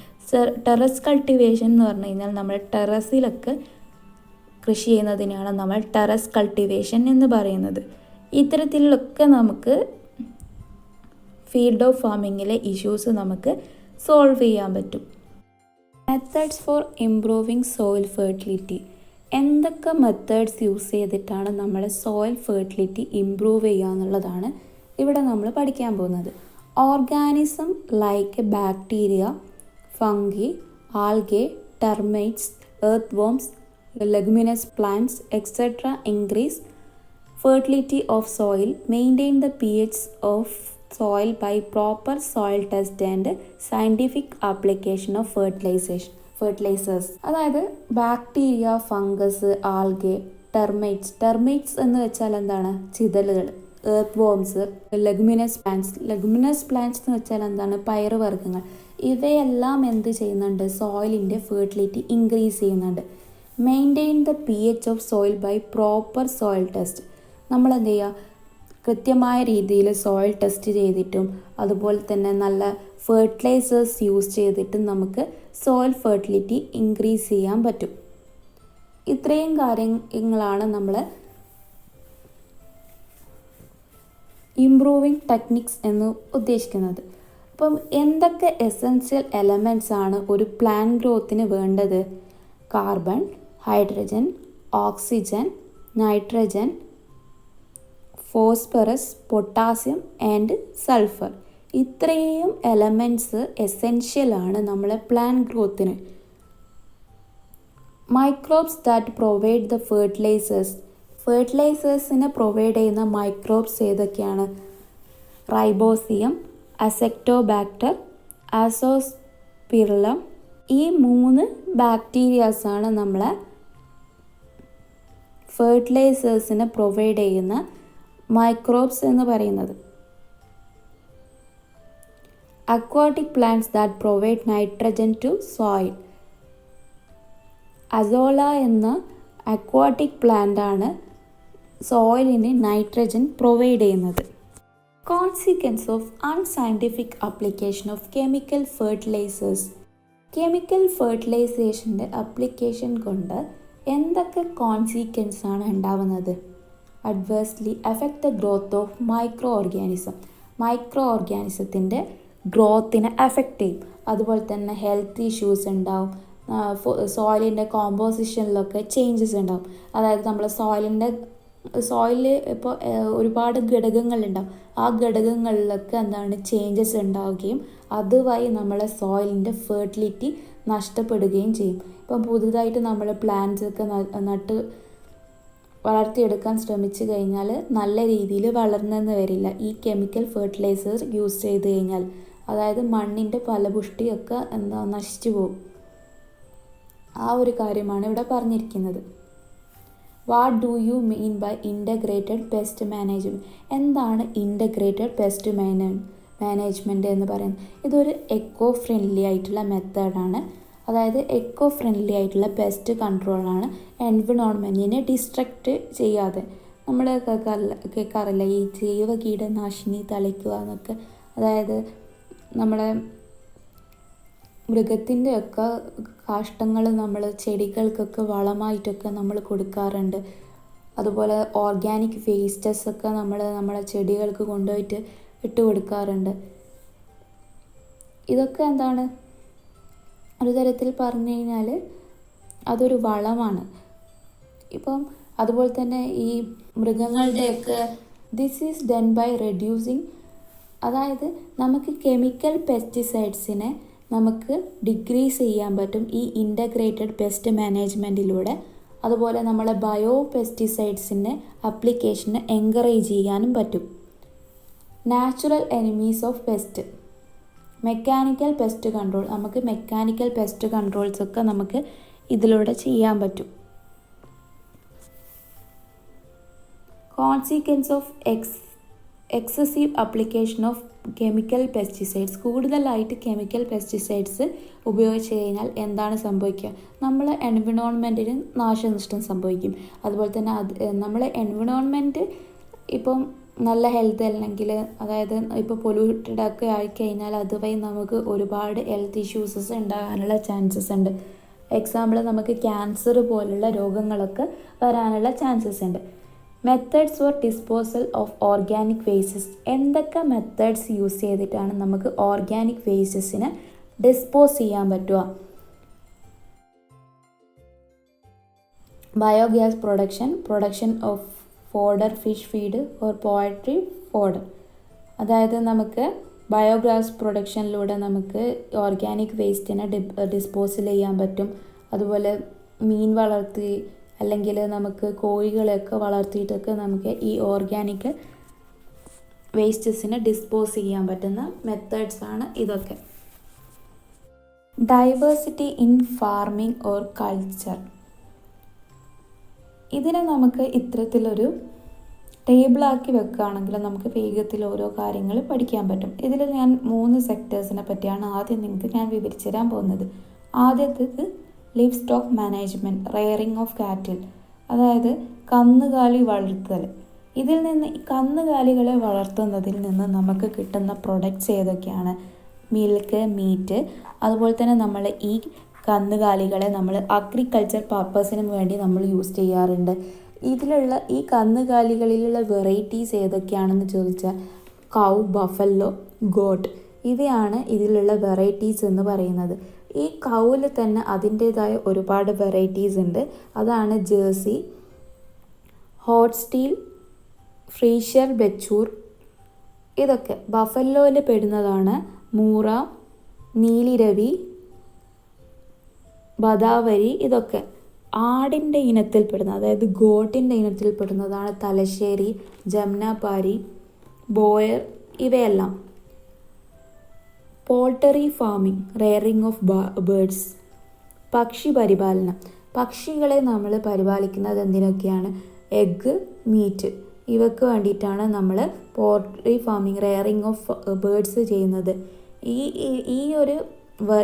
ടെറസ് കൾട്ടിവേഷൻ എന്ന് പറഞ്ഞു കഴിഞ്ഞാൽ നമ്മൾ ടെറസിലൊക്കെ കൃഷി ചെയ്യുന്നതിനാണ് നമ്മൾ ടെറസ് കൾട്ടിവേഷൻ എന്ന് പറയുന്നത്. ഇത്തരത്തിലൊക്കെ നമുക്ക് ഫീൽഡ് ഓഫ് ഫാമിങ്ങിലെ ഇഷ്യൂസ് നമുക്ക് സോൾവ് ചെയ്യാൻ പറ്റും. Methods four improving soil fertility. എന്തൊക്കെ മെത്തേഡ്സ് യൂസ് ചെയ്തിട്ടാണ് നമ്മുടെ സോയിൽ ഫെർട്ടിലിറ്റി ഇംപ്രൂവ് ചെയ്യുക എന്നുള്ളതാണ് ഇവിടെ നമ്മൾ പഠിക്കാൻ പോകുന്നത്. Organism like bacteria, fungi, algae, termites, earth worms, leguminous plants etcetera increase fertility of soil, maintain the pH of soil by proper soil test and scientific application of fertilizers. അതായത് bacteria, fungus, algae, termites എന്ന് വെച്ചാൽ എന്താണ്? ചിതലുകൾ. Earthworms, leguminous plants എന്ന് വെച്ചാൽ എന്താണ്? പയറുവർഗ്ഗങ്ങൾ. ഇവയെല്ലാം എന്ത് ചെയ്യുന്നുണ്ട്? സോയിലിൻ്റെ ഫെർട്ടിലിറ്റി ഇൻക്രീസ് ചെയ്യുന്നുണ്ട്. Maintain the pH of soil by proper soil test. നമ്മൾ എന്ത് ചെയ്യുക? കൃത്യമായ രീതിയിൽ സോയിൽ ടെസ്റ്റ് ചെയ്തിട്ടും അതുപോലെ തന്നെ നല്ല ഫെർട്ടിലൈസേഴ്സ് യൂസ് ചെയ്തിട്ടും നമുക്ക് സോയിൽ ഫെർട്ടിലിറ്റി ഇൻക്രീസ് ചെയ്യാൻ പറ്റും. ഇത്രയും കാര്യങ്ങളാണ് നമ്മൾ ഇംപ്രൂവിങ് ടെക്നിക്സ് എന്ന് ഉദ്ദേശിക്കുന്നത്. അപ്പം എന്തൊക്കെ എസെൻഷ്യൽ എലമെൻറ്റ്സ് ആണ് ഒരു പ്ലാന്റ് ഗ്രോത്തിന് വേണ്ടത്? Carbon, hydrogen, oxygen, nitrogen, phosphorus, potassium and sulphur. ഇത്രയും എലമെൻറ്റ്സ് എസെൻഷ്യലാണ് നമ്മളെ പ്ലാന്റ് ഗ്രോത്തിന്. മൈക്രോബ്സ് ദാറ്റ് പ്രൊവൈഡ് ദ ഫെർട്ടിലൈസേഴ്സിനെ പ്രൊവൈഡ് ചെയ്യുന്ന മൈക്രോബ്സ് ഏതൊക്കെയാണ്? റൈബോസിയം, അസെക്ടോബാക്ടർ, അസോസ്പിർലം. ഈ 3 ബാക്ടീരിയാസാണ് നമ്മളെ ഫെർട്ടിലൈസേഴ്സിനെ പ്രൊവൈഡ് ചെയ്യുന്ന മൈക്രോബ്സ് എന്ന് പറയുന്നത്. Aquatic plants that provide nitrogen to soil. Azolla എന്ന അക്വാട്ടിക് പ്ലാന്റ് ആണ് സോയിലിന് നൈട്രജൻ പ്രൊവൈഡ് ചെയ്യുന്നത്. Consequence of unscientific application of chemical fertilisers. Chemical ഫെർട്ടിലൈസേഷൻ്റെ ആപ്ലിക്കേഷൻ കൊണ്ട് എന്തൊക്കെ കോൺസിക്വൻസ് ആണ് ഉണ്ടാവുന്നത്? Adversely affect the growth of micro ഓർഗാനിസത്തിൻ്റെ ഗ്രോത്തിനെ അഫക്റ്റ് ചെയ്യും. അതുപോലെ തന്നെ ഹെൽത്ത് ഇഷ്യൂസ് ഉണ്ടാവും. സോയിലിൻ്റെ കോമ്പോസിഷനിലൊക്കെ ചേഞ്ചസ് ഉണ്ടാവും. അതായത് നമ്മൾ സോയിലിൽ ഇപ്പോൾ ഒരുപാട് ഘടകങ്ങളുണ്ടാവും. ആ ഘടകങ്ങളിലൊക്കെ എന്താണ് ചേഞ്ചസ് ഉണ്ടാവുകയും അതുവഴി നമ്മളെ സോയിലിൻ്റെ ഫെർട്ടിലിറ്റി നഷ്ടപ്പെടുകയും ചെയ്യും. ഇപ്പം പുതുതായിട്ട് നമ്മൾ പ്ലാന്റ്സ് ഒക്കെ നട്ട് വളർത്തിയെടുക്കാൻ ശ്രമിച്ചു കഴിഞ്ഞാൽ നല്ല രീതിയിൽ വളർന്നെന്ന് വരില്ല ഈ കെമിക്കൽ ഫെർട്ടിലൈസേഴ്സ് യൂസ് ചെയ്ത് കഴിഞ്ഞാൽ. അതായത് മണ്ണിൻ്റെ ഫലപുഷ്ടിയൊക്കെ നശിച്ചു പോകും. ആ ഒരു കാര്യമാണ് ഇവിടെ പറഞ്ഞിരിക്കുന്നത്. What do you mean by integrated pest management? എന്താണ് ഇൻ്റഗ്രേറ്റഡ് പെസ്റ്റ് മാനേജ്മെൻറ്റ് എന്ന് പറയുന്നത്? ഇതൊരു എക്കോ ഫ്രണ്ട്ലി ആയിട്ടുള്ള മെത്തേഡാണ്. അതായത് എക്കോ ഫ്രണ്ട്ലി ആയിട്ടുള്ള പെസ്റ്റ് കൺട്രോളാണ്. എൻവിറോൺമെൻറ്റിനെ ഡിസ്ട്രക്റ്റ് ചെയ്യാതെ. നമ്മൾ കേൾക്കാറില്ല ഈ ജൈവ കീടനാശിനി തളിക്കുക എന്നൊക്കെ. അതായത് നമ്മളെ മൃഗത്തിൻ്റെയൊക്കെ കാഷ്ടങ്ങൾ നമ്മൾ ചെടികൾക്കൊക്കെ വളമായിട്ടൊക്കെ നമ്മൾ കൊടുക്കാറുണ്ട്. അതുപോലെ ഓർഗാനിക് വേസ്റ്റസ് ഒക്കെ നമ്മളെ ചെടികൾക്ക് കൊണ്ടുപോയിട്ട് ഇട്ട് കൊടുക്കാറുണ്ട്. ഇതൊക്കെ എന്താണ്, ഒരു തരത്തിൽ പറഞ്ഞു കഴിഞ്ഞാൽ അതൊരു വളമാണ്. ഇപ്പം അതുപോലെ തന്നെ ഈ മൃഗങ്ങളുടെയൊക്കെ this is done by reducing, അതായത് നമുക്ക് കെമിക്കൽ പെസ്റ്റിസൈഡ്സിനെ നമുക്ക് ഡിക്രീസ് ചെയ്യാൻ പറ്റും ഈ ഇൻ്റഗ്രേറ്റഡ് പെസ്റ്റ് മാനേജ്മെൻറ്റിലൂടെ. അതുപോലെ നമ്മളെ ബയോ പെസ്റ്റിസൈഡ്സിൻ്റെ അപ്ലിക്കേഷന് എൻകറേജ് ചെയ്യാനും പറ്റും. Natural enemies of pest, mechanical pest control, നമുക്ക് മെക്കാനിക്കൽ പെസ്റ്റ് കൺട്രോൾസൊക്കെ നമുക്ക് ഇതിലൂടെ ചെയ്യാൻ പറ്റും. Consequence of excessive application of chemical pesticides, കൂടുതലായിട്ട് കെമിക്കൽ പെസ്റ്റിസൈഡ്സ് ഉപയോഗിച്ച് കഴിഞ്ഞാൽ എന്താണ് സംഭവിക്കുക? നമ്മളെ എൻവിറോൺമെൻറ്റിന് നാശനഷ്ടം സംഭവിക്കും. അതുപോലെ തന്നെ നമ്മളെ എൻവിറോൺമെൻറ്റ് ഇപ്പം നല്ല ഹെൽത്ത് അല്ലെങ്കിൽ അതായത് ഇപ്പോൾ പൊല്യൂട്ടഡ് ഒക്കെ ആയിക്കഴിഞ്ഞാൽ അതുവഴി നമുക്ക് ഒരുപാട് ഹെൽത്ത് ഇഷ്യൂസസ് ഉണ്ടാകാനുള്ള ചാൻസസ് ഉണ്ട്. എക്സാമ്പിൾ നമുക്ക് ക്യാൻസർ പോലുള്ള രോഗങ്ങളൊക്കെ വരാനുള്ള ചാൻസസ് ഉണ്ട്. Methods four disposal of organic wastes, എന്തൊക്കെ മെത്തേഡ്സ് യൂസ് ചെയ്തിട്ടാണ് നമുക്ക് ഓർഗാനിക് വേസ്റ്റസിനെ ഡിസ്പോസ് ചെയ്യാൻ പറ്റുക? Biogas production of fodder, fish feed or poultry fodder, അതായത് നമുക്ക് ബയോഗ്യാസ് പ്രൊഡക്ഷനിലൂടെ നമുക്ക് ഓർഗാനിക് വേസ്റ്റിനെ ഡിസ്പോസൽ ചെയ്യാൻ പറ്റും. അതുപോലെ മീൻ വളർത്തി അല്ലെങ്കിൽ നമുക്ക് കോഴികളെയൊക്കെ വളർത്തിയിട്ടൊക്കെ നമുക്ക് ഈ ഓർഗാനിക് വേസ്റ്റസിനെ ഡിസ്പോസ് ചെയ്യാൻ പറ്റുന്ന മെത്തേഡ്സാണ് ഇതൊക്കെ. Diversity in farming or culture, ഇതിനെ നമുക്ക് ഇത്തരത്തിലൊരു ടേബിളാക്കി വെക്കുകയാണെങ്കിൽ നമുക്ക് വേഗത്തിൽ ഓരോ കാര്യങ്ങൾ പഠിക്കാൻ പറ്റും. ഇതിൽ ഞാൻ 3 സെക്ടേഴ്സിനെ പറ്റിയാണ് ആദ്യം നിങ്ങൾക്ക് ഞാൻ വിവരിച്ചു തരാൻ പോകുന്നത്. ആദ്യത്തേത് live stock management, raring of കാറ്റിൽ, അതായത് കന്നുകാലി വളർത്തൽ. ഇതിൽ നിന്ന് ഈ കന്നുകാലികളെ വളർത്തുന്നതിൽ നിന്ന് നമുക്ക് കിട്ടുന്ന പ്രൊഡക്ട്സ് ഏതൊക്കെയാണ്? Milk, meat. അതുപോലെ തന്നെ നമ്മൾ ഈ കന്നുകാലികളെ നമ്മൾ അഗ്രികൾച്ചർ പർപ്പസിന് വേണ്ടി നമ്മൾ യൂസ് ചെയ്യാറുണ്ട്. ഇതിലുള്ള ഈ കന്നുകാലികളിലുള്ള വെറൈറ്റീസ് ഏതൊക്കെയാണെന്ന് ചോദിച്ചാൽ കൗ, ബഫല്ലോ, ഗോട്ട്, ഇവയാണ് ഇതിലുള്ള വെറൈറ്റീസ് എന്ന് പറയുന്നത്. ഈ കൗവിൽ തന്നെ അതിൻ്റേതായ ഒരുപാട് വെറൈറ്റീസ് ഉണ്ട്. അതാണ് ജേഴ്സി, ഹോട്ട് സ്റ്റീൽ, ഫ്രീഷ്യർ, ബെച്ചൂർ, ഇതൊക്കെ. ബഫല്ലോയിൽ പെടുന്നതാണ് മൂറ, നീലിരവി, ബദാവരി, ഇതൊക്കെ. ആടിൻ്റെ ഇനത്തിൽപ്പെടുന്ന, അതായത് ഗോട്ടിൻ്റെ ഇനത്തിൽപ്പെടുന്നതാണ് തലശ്ശേരി, ജംനാപാരി, ബോയർ, ഇവയെല്ലാം. പോൾട്ടറി ഫാമിംഗ്, റെയറിങ് ഓഫ് ബേർഡ്സ്, പക്ഷി പരിപാലനം. പക്ഷികളെ നമ്മൾ പരിപാലിക്കുന്നത് എന്തിനൊക്കെയാണ്? എഗ്ഗ്, മീറ്റ്, ഇവക്ക് വേണ്ടിയിട്ടാണ് നമ്മൾ poultry farming, raring of birds ചെയ്യുന്നത്.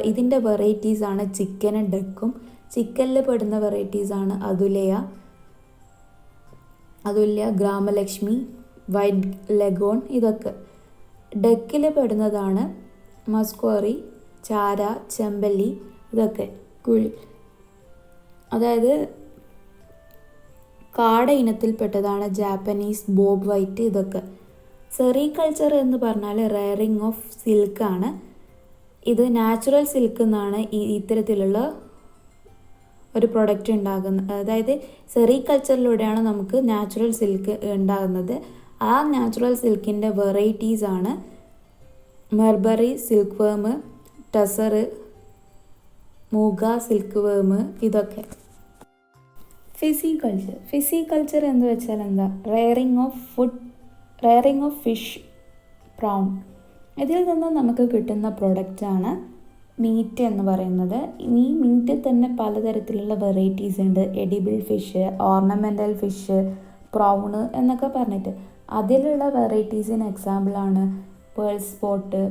ഇതിൻ്റെ വെറൈറ്റീസാണ് ചിക്കനും ഡക്കും. ചിക്കനിൽ പെടുന്ന വെറൈറ്റീസാണ് അതുല്യ, ഗ്രാമലക്ഷ്മി, വൈറ്റ് ലെഗോൺ, ഇതൊക്കെ. ഡക്കിൽ പെടുന്നതാണ് മസ്ക്വറി, ചാര, ചെമ്പല്ലി, ഇതൊക്കെ. അതായത് കാട ഇനത്തിൽപ്പെട്ടതാണ് ജാപ്പനീസ്, ബോബ് വൈറ്റ്, ഇതൊക്കെ. സെറികൾച്ചർ എന്ന് പറഞ്ഞാൽ റെയറിങ് ഓഫ് സിൽക്കാണ്. ഇത് നാച്ചുറൽ സിൽക്ക് എന്നാണ് ഇത്തരത്തിലുള്ള ഒരു പ്രൊഡക്റ്റ് ഉണ്ടാകുന്നത്. അതായത് സെറികൾച്ചറിലൂടെയാണ് നമുക്ക് നാച്ചുറൽ സിൽക്ക് ഉണ്ടാകുന്നത്. ആ നാച്ചുറൽ സിൽക്കിൻ്റെ വെറൈറ്റീസാണ് മെർബറി സിൽക്ക് വേം, ടസർ, മൂഗ സിൽക്ക് വേം, ഇതൊക്കെ. ഫിസിക്കൾച്ചർ എന്ന് വെച്ചാൽ എന്താ? Raring of fish, prawn. ഇതിൽ നിന്ന് നമുക്ക് കിട്ടുന്ന പ്രൊഡക്റ്റാണ് മീറ്റ് എന്ന് പറയുന്നത്. ഈ മീറ്റിൽ തന്നെ പലതരത്തിലുള്ള വെറൈറ്റീസ് ഉണ്ട്. എഡിബിൾ ഫിഷ്, ഓർണമെൻ്റൽ ഫിഷ്, പ്രൗണ് എന്നൊക്കെ പറഞ്ഞിട്ട് അതിലുള്ള വെറൈറ്റീസിന് എക്സാമ്പിളാണ് പേൾ സ്പോട്ട്,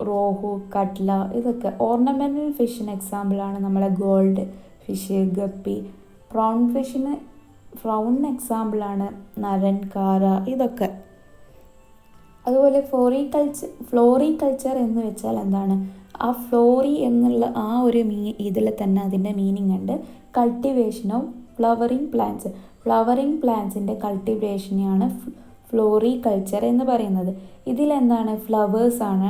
റോഹു, കട്ല, ഇതൊക്കെ. ഓർണമെൻ്റൽ ഫിഷിന് എക്സാമ്പിളാണ് നമ്മളെ ഗോൾഡ് ഫിഷ്, ഗപ്പി. പ്രൗണിന് എക്സാമ്പിളാണ് നരൻ, കാര, ഇതൊക്കെ. അതുപോലെ ഫ്ലോറികൾച്ചർ എന്ന് വെച്ചാൽ എന്താണ്? ആ ഫ്ലോറി എന്നുള്ള ആ ഒരു ഇതിൽ തന്നെ അതിൻ്റെ മീനിങ് ഉണ്ട്. Cultivation of flowering plants. Flowering പ്ലാന്റ്സിൻ്റെ കൾട്ടിവേഷനെയാണ് ഫ്ലോറികൾച്ചർ എന്ന് പറയുന്നത്. ഇതിലെന്താണ്? ഫ്ലവേഴ്സാണ്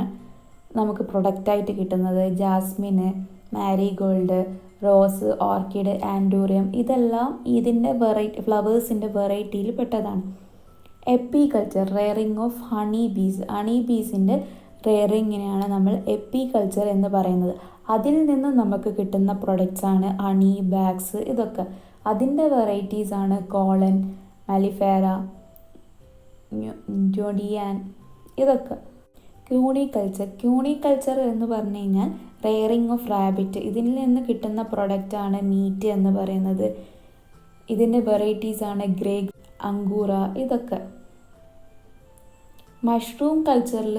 നമുക്ക് പ്രൊഡക്റ്റായിട്ട് കിട്ടുന്നത് jasmine, marigold, rose, orchid, anthurium ഇതെല്ലാം ഇതിൻ്റെ ഫ്ലവേഴ്സിൻ്റെ വെറൈറ്റിയിൽ പെട്ടതാണ്. എപ്പികൾച്ചർ, റെയറിങ് ഓഫ് ഹണി ബീസിൻ്റെ റെയറിങ്ങിനെയാണ് നമ്മൾ എപ്പികൾച്ചർ എന്ന് പറയുന്നത്. അതിൽ നിന്ന് നമുക്ക് കിട്ടുന്ന പ്രൊഡക്ട്സാണ് ഹണി ബാഗ്സ്. ഇതൊക്കെ അതിൻ്റെ വെറൈറ്റീസാണ് കോളൻ, മലിഫേറ, ജോഡിയാൻ. ഇതൊക്കെ ക്യൂണിക്കൾച്ചർ എന്ന് പറഞ്ഞു കഴിഞ്ഞാൽ റെയറിങ് ഓഫ് റാബിറ്റ്. ഇതിൽ നിന്ന് കിട്ടുന്ന പ്രൊഡക്റ്റാണ് മീറ്റ് എന്ന് പറയുന്നത്. ഇതിൻ്റെ വെറൈറ്റീസാണ് ഗ്രേപ്പ്, അങ്കൂറ. ഇതൊക്കെ മഷ്റൂം കൾച്ചറിൽ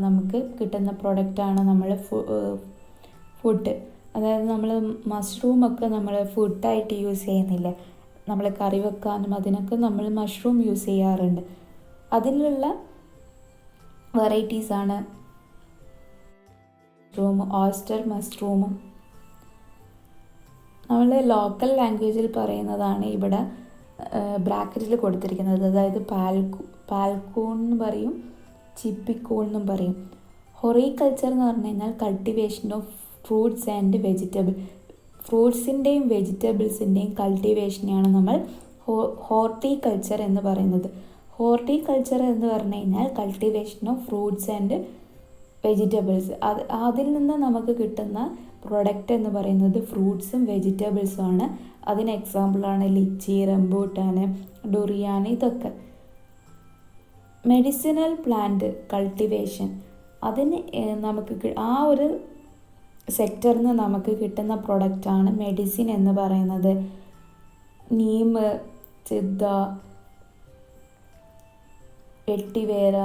നമുക്ക് കിട്ടുന്ന പ്രൊഡക്റ്റാണ് നമ്മൾ ഫുഡ്. അതായത് നമ്മൾ മഷ്റൂമൊക്കെ നമ്മൾ ഫുഡായിട്ട് യൂസ് ചെയ്യുന്നില്ല, നമ്മൾ കറി വെക്കാനും അതിനൊക്കെ നമ്മൾ മഷ്റൂം യൂസ് ചെയ്യാറുണ്ട്. അതിലുള്ള വെറൈറ്റീസാണ് ഓസ്റ്റർ മഷ്റൂമും. നമ്മൾ ലോക്കൽ ലാംഗ്വേജിൽ പറയുന്നതാണ് ഇവിടെ ബ്രാക്കറ്റിൽ കൊടുത്തിരിക്കുന്നത്. അതായത് പാൽക്കൂൺ എന്ന് പറയും, ചിപ്പിക്കൂൺ എന്നും പറയും. ഹൊറിക്കൾച്ചർ എന്ന് പറഞ്ഞു കഴിഞ്ഞാൽ കൾട്ടിവേഷൻ ഓഫ് ഫ്രൂട്ട്സ് ആൻഡ് ഫ്രൂട്ട്സിൻ്റെയും വെജിറ്റബിൾസിൻ്റെയും കൾട്ടിവേഷനെയാണ് നമ്മൾ ഹോർട്ടിക്കൾച്ചർ എന്ന് പറയുന്നത്. ഹോർട്ടിക്കൾച്ചർ എന്ന് പറഞ്ഞു കഴിഞ്ഞാൽ cultivation of fruits and vegetables. അതിൽ നിന്ന് നമുക്ക് കിട്ടുന്ന പ്രൊഡക്റ്റ് എന്ന് പറയുന്നത് ഫ്രൂട്ട്സും വെജിറ്റബിൾസും ആണ്. അതിന് എക്സാമ്പിളാണ് ലിച്ചി, റംബൂട്ടാൻ, ഡുറിയാൻ. ഇതൊക്കെ മെഡിസിനൽ പ്ലാന്റ് കൾട്ടിവേഷൻ. അതിന് നമുക്ക് ആ ഒരു സെക്ടറിൽ നിന്ന് നമുക്ക് കിട്ടുന്ന പ്രൊഡക്റ്റാണ് മെഡിസിൻ എന്ന് പറയുന്നത്. നീം, സിദ്ധ, വെട്ടിവേര,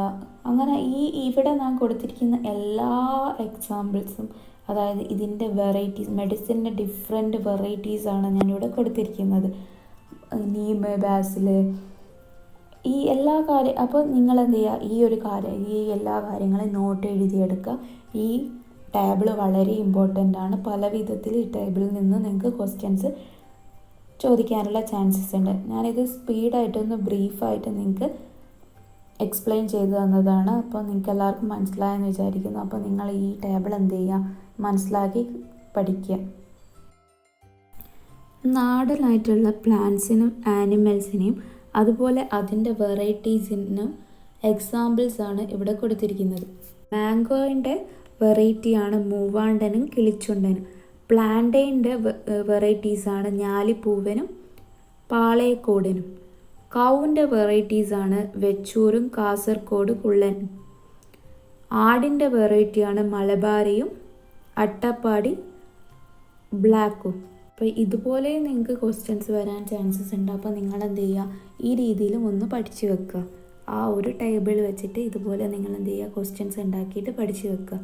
അങ്ങനെ ഇവിടെ ഞാൻ കൊടുത്തിരിക്കുന്ന എല്ലാ എക്സാമ്പിൾസും, അതായത് ഇതിൻ്റെ വെറൈറ്റീസ്, മെഡിസിൻ്റെ ഡിഫറെൻറ്റ് വെറൈറ്റീസാണ് ഞാനിവിടെ കൊടുത്തിരിക്കുന്നത്. നീം, ബാസിൽ, ഈ എല്ലാ കാര്യം. അപ്പോൾ നിങ്ങൾ എന്ത് ചെയ്യുക, ഈ എല്ലാ കാര്യങ്ങളും നോട്ട് എഴുതിയെടുക്കുക. ഈ ടേബിൾ വളരെ ഇമ്പോർട്ടൻ്റ് ആണ്. പല വിധത്തിൽ ഈ ടേബിളിൽ നിന്ന് നിങ്ങൾക്ക് ക്വസ്റ്റ്യൻസ് ചോദിക്കാനുള്ള ചാൻസസ് ഉണ്ട്. ഞാനിത് സ്പീഡായിട്ടൊന്ന് ബ്രീഫായിട്ട് നിങ്ങൾക്ക് എക്സ്പ്ലെയിൻ ചെയ്തു തന്നതാണ്. അപ്പോൾ നിങ്ങൾക്ക് എല്ലാവർക്കും മനസ്സിലായെന്ന് വിചാരിക്കുന്നു. അപ്പോൾ നിങ്ങൾ ഈ ടേബിൾ എന്ത് ചെയ്യുക, മനസ്സിലാക്കി പഠിക്കുക. നാടനായിട്ടുള്ള പ്ലാന്റ്സിനും ആനിമൽസിനെയും അതുപോലെ അതിൻ്റെ വെറൈറ്റീസിനും എക്സാമ്പിൾസാണ് ഇവിടെ കൊടുത്തിരിക്കുന്നത്. മാംഗോയിൻ്റെ വെറൈറ്റിയാണ് മൂവാണ്ടനും കിളിച്ചുണ്ടനും. പ്ലാന്റൈൻ്റെ വെറൈറ്റീസാണ് ഞാലിപ്പൂവനും പാളയക്കോടനും. കൗവിൻ്റെ വെറൈറ്റീസാണ് വെച്ചൂരും കാസർഗോഡ് കുള്ളനും. ആടിൻ്റെ വെറൈറ്റിയാണ് മലബാരിയും അട്ടപ്പാടി ബ്ലാക്കും. അപ്പോൾ ഇതുപോലെ നിങ്ങൾക്ക് ക്വസ്റ്റ്യൻസ് വരാൻ ചാൻസസ് ഉണ്ട്. അപ്പോൾ നിങ്ങൾ എന്ത് ചെയ്യുക, ഈ രീതിയിലും ഒന്ന് പഠിച്ചു വെക്കുക. ആ ഒരു ടേബിൾ വെച്ചിട്ട് ഇതുപോലെ നിങ്ങൾ എന്ത് ചെയ്യുക, ക്വസ്റ്റ്യൻസ് ഉണ്ടാക്കിയിട്ട് പഠിച്ചു വെക്കുക.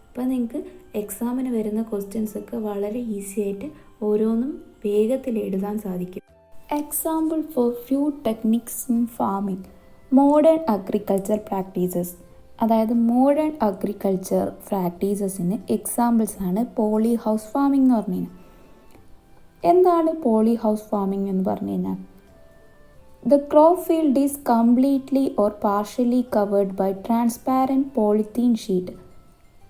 അപ്പോൾ നിങ്ങൾക്ക് എക്സാമിന് വരുന്ന ക്വസ്റ്റ്യൻസൊക്കെ വളരെ ഈസി ആയിട്ട് ഓരോന്നും വേഗത്തിൽ എഴുതാൻ സാധിക്കും. Example for few techniques in farming. Modern agriculture practices. അതായത് മോഡേൺ അഗ്രികൾച്ചർ പ്രാക്ടീസസിന് എക്സാമ്പിൾസാണ് പോളി ഹൗസ് ഫാമിംഗ് എന്ന് പറഞ്ഞു കഴിഞ്ഞാൽ. എന്താണ് പോളി ഹൗസ് ഫാമിംഗ് എന്ന് പറഞ്ഞു കഴിഞ്ഞാൽ? The crop field is completely or partially covered by transparent polythene sheet.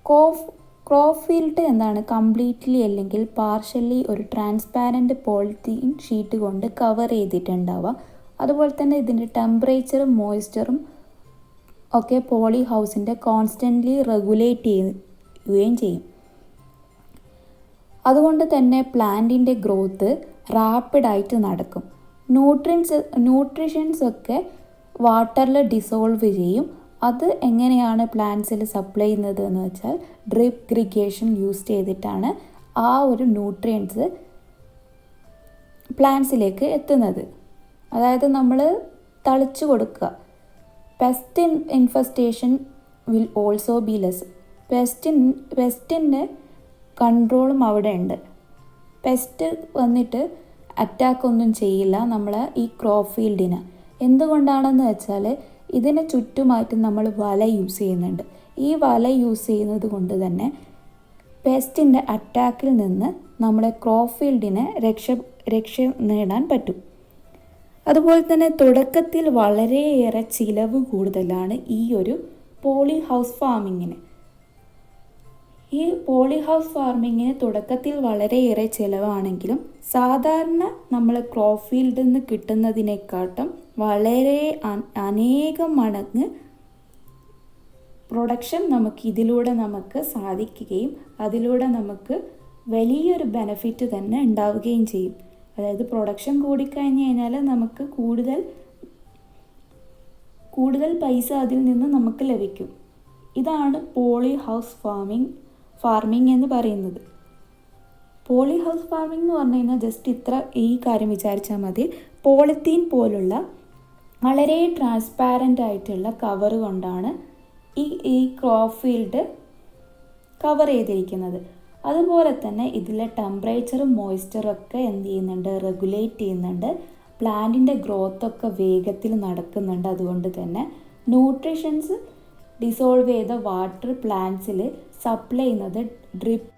Crop field എന്താണ്? കംപ്ലീറ്റ്ലി അല്ലെങ്കിൽ പാർഷ്യലി ഒരു ട്രാൻസ്പാരൻറ്റ് പോളിത്തീൻ ഷീറ്റ് കൊണ്ട് കവർ ചെയ്തിട്ടുണ്ടാവുക. അതുപോലെ തന്നെ ഇതിൻ്റെ ടെമ്പറേച്ചറും മോയ്സ്ചറും ഒക്കെ പോളി ഹൗസിൻ്റെ കോൺസ്റ്റൻ്റ്ലി റെഗുലേറ്റ് ചെയ്യുകയും ചെയ്യും. അതുകൊണ്ട് തന്നെ പ്ലാന്റിൻ്റെ ഗ്രോത്ത് റാപ്പിഡായിട്ട് നടക്കും. ന്യൂട്രീഷൻസ് ഒക്കെ വാട്ടറിൽ ഡിസോൾവ് ചെയ്യും. അത് എങ്ങനെയാണ് പ്ലാന്റ്സിൽ സപ്ലൈ ചെയ്യുന്നത് എന്ന് വെച്ചാൽ ഡ്രിപ്പ് ഇറിഗേഷൻ യൂസ് ചെയ്തിട്ടാണ് ആ ഒരു ന്യൂട്രിയൻസ് പ്ലാന്റ്സിലേക്ക് എത്തുന്നത്. അതായത് നമ്മൾ തളിച്ചു കൊടുക്കുക. Pest infestation will also be less. പെസ്റ്റിൻ്റെ കൺട്രോളും അവിടെ ഉണ്ട്. പെസ്റ്റ് വന്നിട്ട് അറ്റാക്ക് ഒന്നും ചെയ്യില്ല നമ്മളെ ഈ ക്രോപ്പ് ഫീൽഡിന്. എന്തുകൊണ്ടാണെന്ന് വെച്ചാൽ ഇതിന് ചുറ്റുമായിട്ട് നമ്മൾ വല യൂസ് ചെയ്യുന്നുണ്ട്. ഈ വല യൂസ് ചെയ്യുന്നത് കൊണ്ട് തന്നെ പെസ്റ്റിൻ്റെ അറ്റാക്കിൽ നിന്ന് നമ്മളെ ക്രോപ്പ് ഫീൽഡിനെ രക്ഷ നേടാൻ പറ്റും. അതുപോലെ തന്നെ തുടക്കത്തിൽ വളരെയേറെ ചിലവ് കൂടുതലാണ് ഈ ഒരു പോളി ഹൗസ് ഫാമിങ്ങിന്. ഈ പോളി ഹൗസ് ഫാർമിങ്ങിന് തുടക്കത്തിൽ വളരെയേറെ ചിലവാണെങ്കിലും സാധാരണ നമ്മൾ ക്രോപ്പ് ഫീൽഡിൽ നിന്ന് കിട്ടുന്നതിനെക്കാട്ടും വളരെ അനേകം മടങ്ങ് പ്രൊഡക്ഷൻ നമുക്ക് സാധിക്കുകയും അതിലൂടെ നമുക്ക് വലിയൊരു ബെനഫിറ്റ് തന്നെ ഉണ്ടാവുകയും ചെയ്യും. അതായത് പ്രൊഡക്ഷൻ കൂടിക്കഴിഞ്ഞ് കഴിഞ്ഞാൽ നമുക്ക് കൂടുതൽ പൈസ അതിൽ നിന്ന് നമുക്ക് ലഭിക്കും. ഇതാണ് പോളി ഹൗസ് ഫാർമിംഗ് എന്ന് പറയുന്നത്. പോളി ഹൗസ് ഫാർമിംഗ് എന്ന് പറഞ്ഞു കഴിഞ്ഞാൽ ജസ്റ്റ് ഈ കാര്യം വിചാരിച്ചാൽ മതി. പോളിത്തീൻ പോലുള്ള വളരെ ട്രാൻസ്പാരൻ്റ് ആയിട്ടുള്ള കവർ കൊണ്ടാണ് ഈ ക്രോപ്പ് ഫീൽഡ് കവർ ചെയ്തിരിക്കുന്നത്. അതുപോലെ തന്നെ ഇതിലെ ടെമ്പറേച്ചറും മോയ്സ്ചറും ഒക്കെ എന്ത് ചെയ്യുന്നുണ്ട്, റെഗുലേറ്റ് ചെയ്യുന്നുണ്ട്. പ്ലാന്റിൻ്റെ ഗ്രോത്തൊക്കെ വേഗത്തിൽ നടക്കുന്നുണ്ട്. അതുകൊണ്ട് തന്നെ ന്യൂട്രീഷൻസ് ഡിസോൾവ് ചെയ്ത വാട്ടർ പ്ലാന്റ്സിൽ സപ്ലൈ ചെയ്യുന്നത് ഡ്രിപ്പ്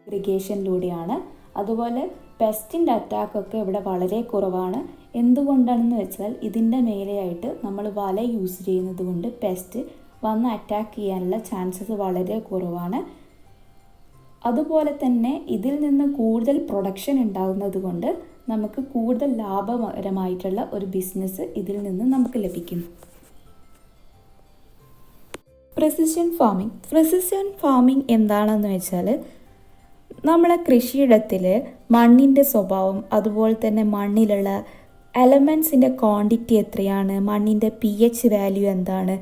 ഇറിഗേഷനിലൂടെയാണ്. അതുപോലെ പെസ്റ്റിൻ്റെ അറ്റാക്കൊക്കെ ഇവിടെ വളരെ കുറവാണ്. എന്തുകൊണ്ടാണെന്ന് വെച്ചാൽ ഇതിൻ്റെ മേലെയായിട്ട് നമ്മൾ വല യൂസ് ചെയ്യുന്നത് കൊണ്ട് പെസ്റ്റ് വന്ന് അറ്റാക്ക് ചെയ്യാനുള്ള ചാൻസസ് വളരെ കുറവാണ്. അതുപോലെ തന്നെ ഇതിൽ നിന്ന് കൂടുതൽ പ്രൊഡക്ഷൻ ഉണ്ടാകുന്നത് കൊണ്ട് നമുക്ക് കൂടുതൽ ലാഭകരമായിട്ടുള്ള ഒരു ബിസിനസ് ഇതിൽ നിന്ന് നമുക്ക് ലഭിക്കും. പ്രിസിഷൻ ഫാമിംഗ് എന്താണെന്ന് വെച്ചാൽ നമ്മളെ കൃഷിയിടത്തിൽ മണ്ണിൻ്റെ സ്വഭാവം, അതുപോലെ തന്നെ മണ്ണിലുള്ള എലമെൻസിൻ്റെ ക്വാണ്ടിറ്റി എത്രയാണ്, മണ്ണിൻ്റെ pH വാല്യൂ എന്താണ്,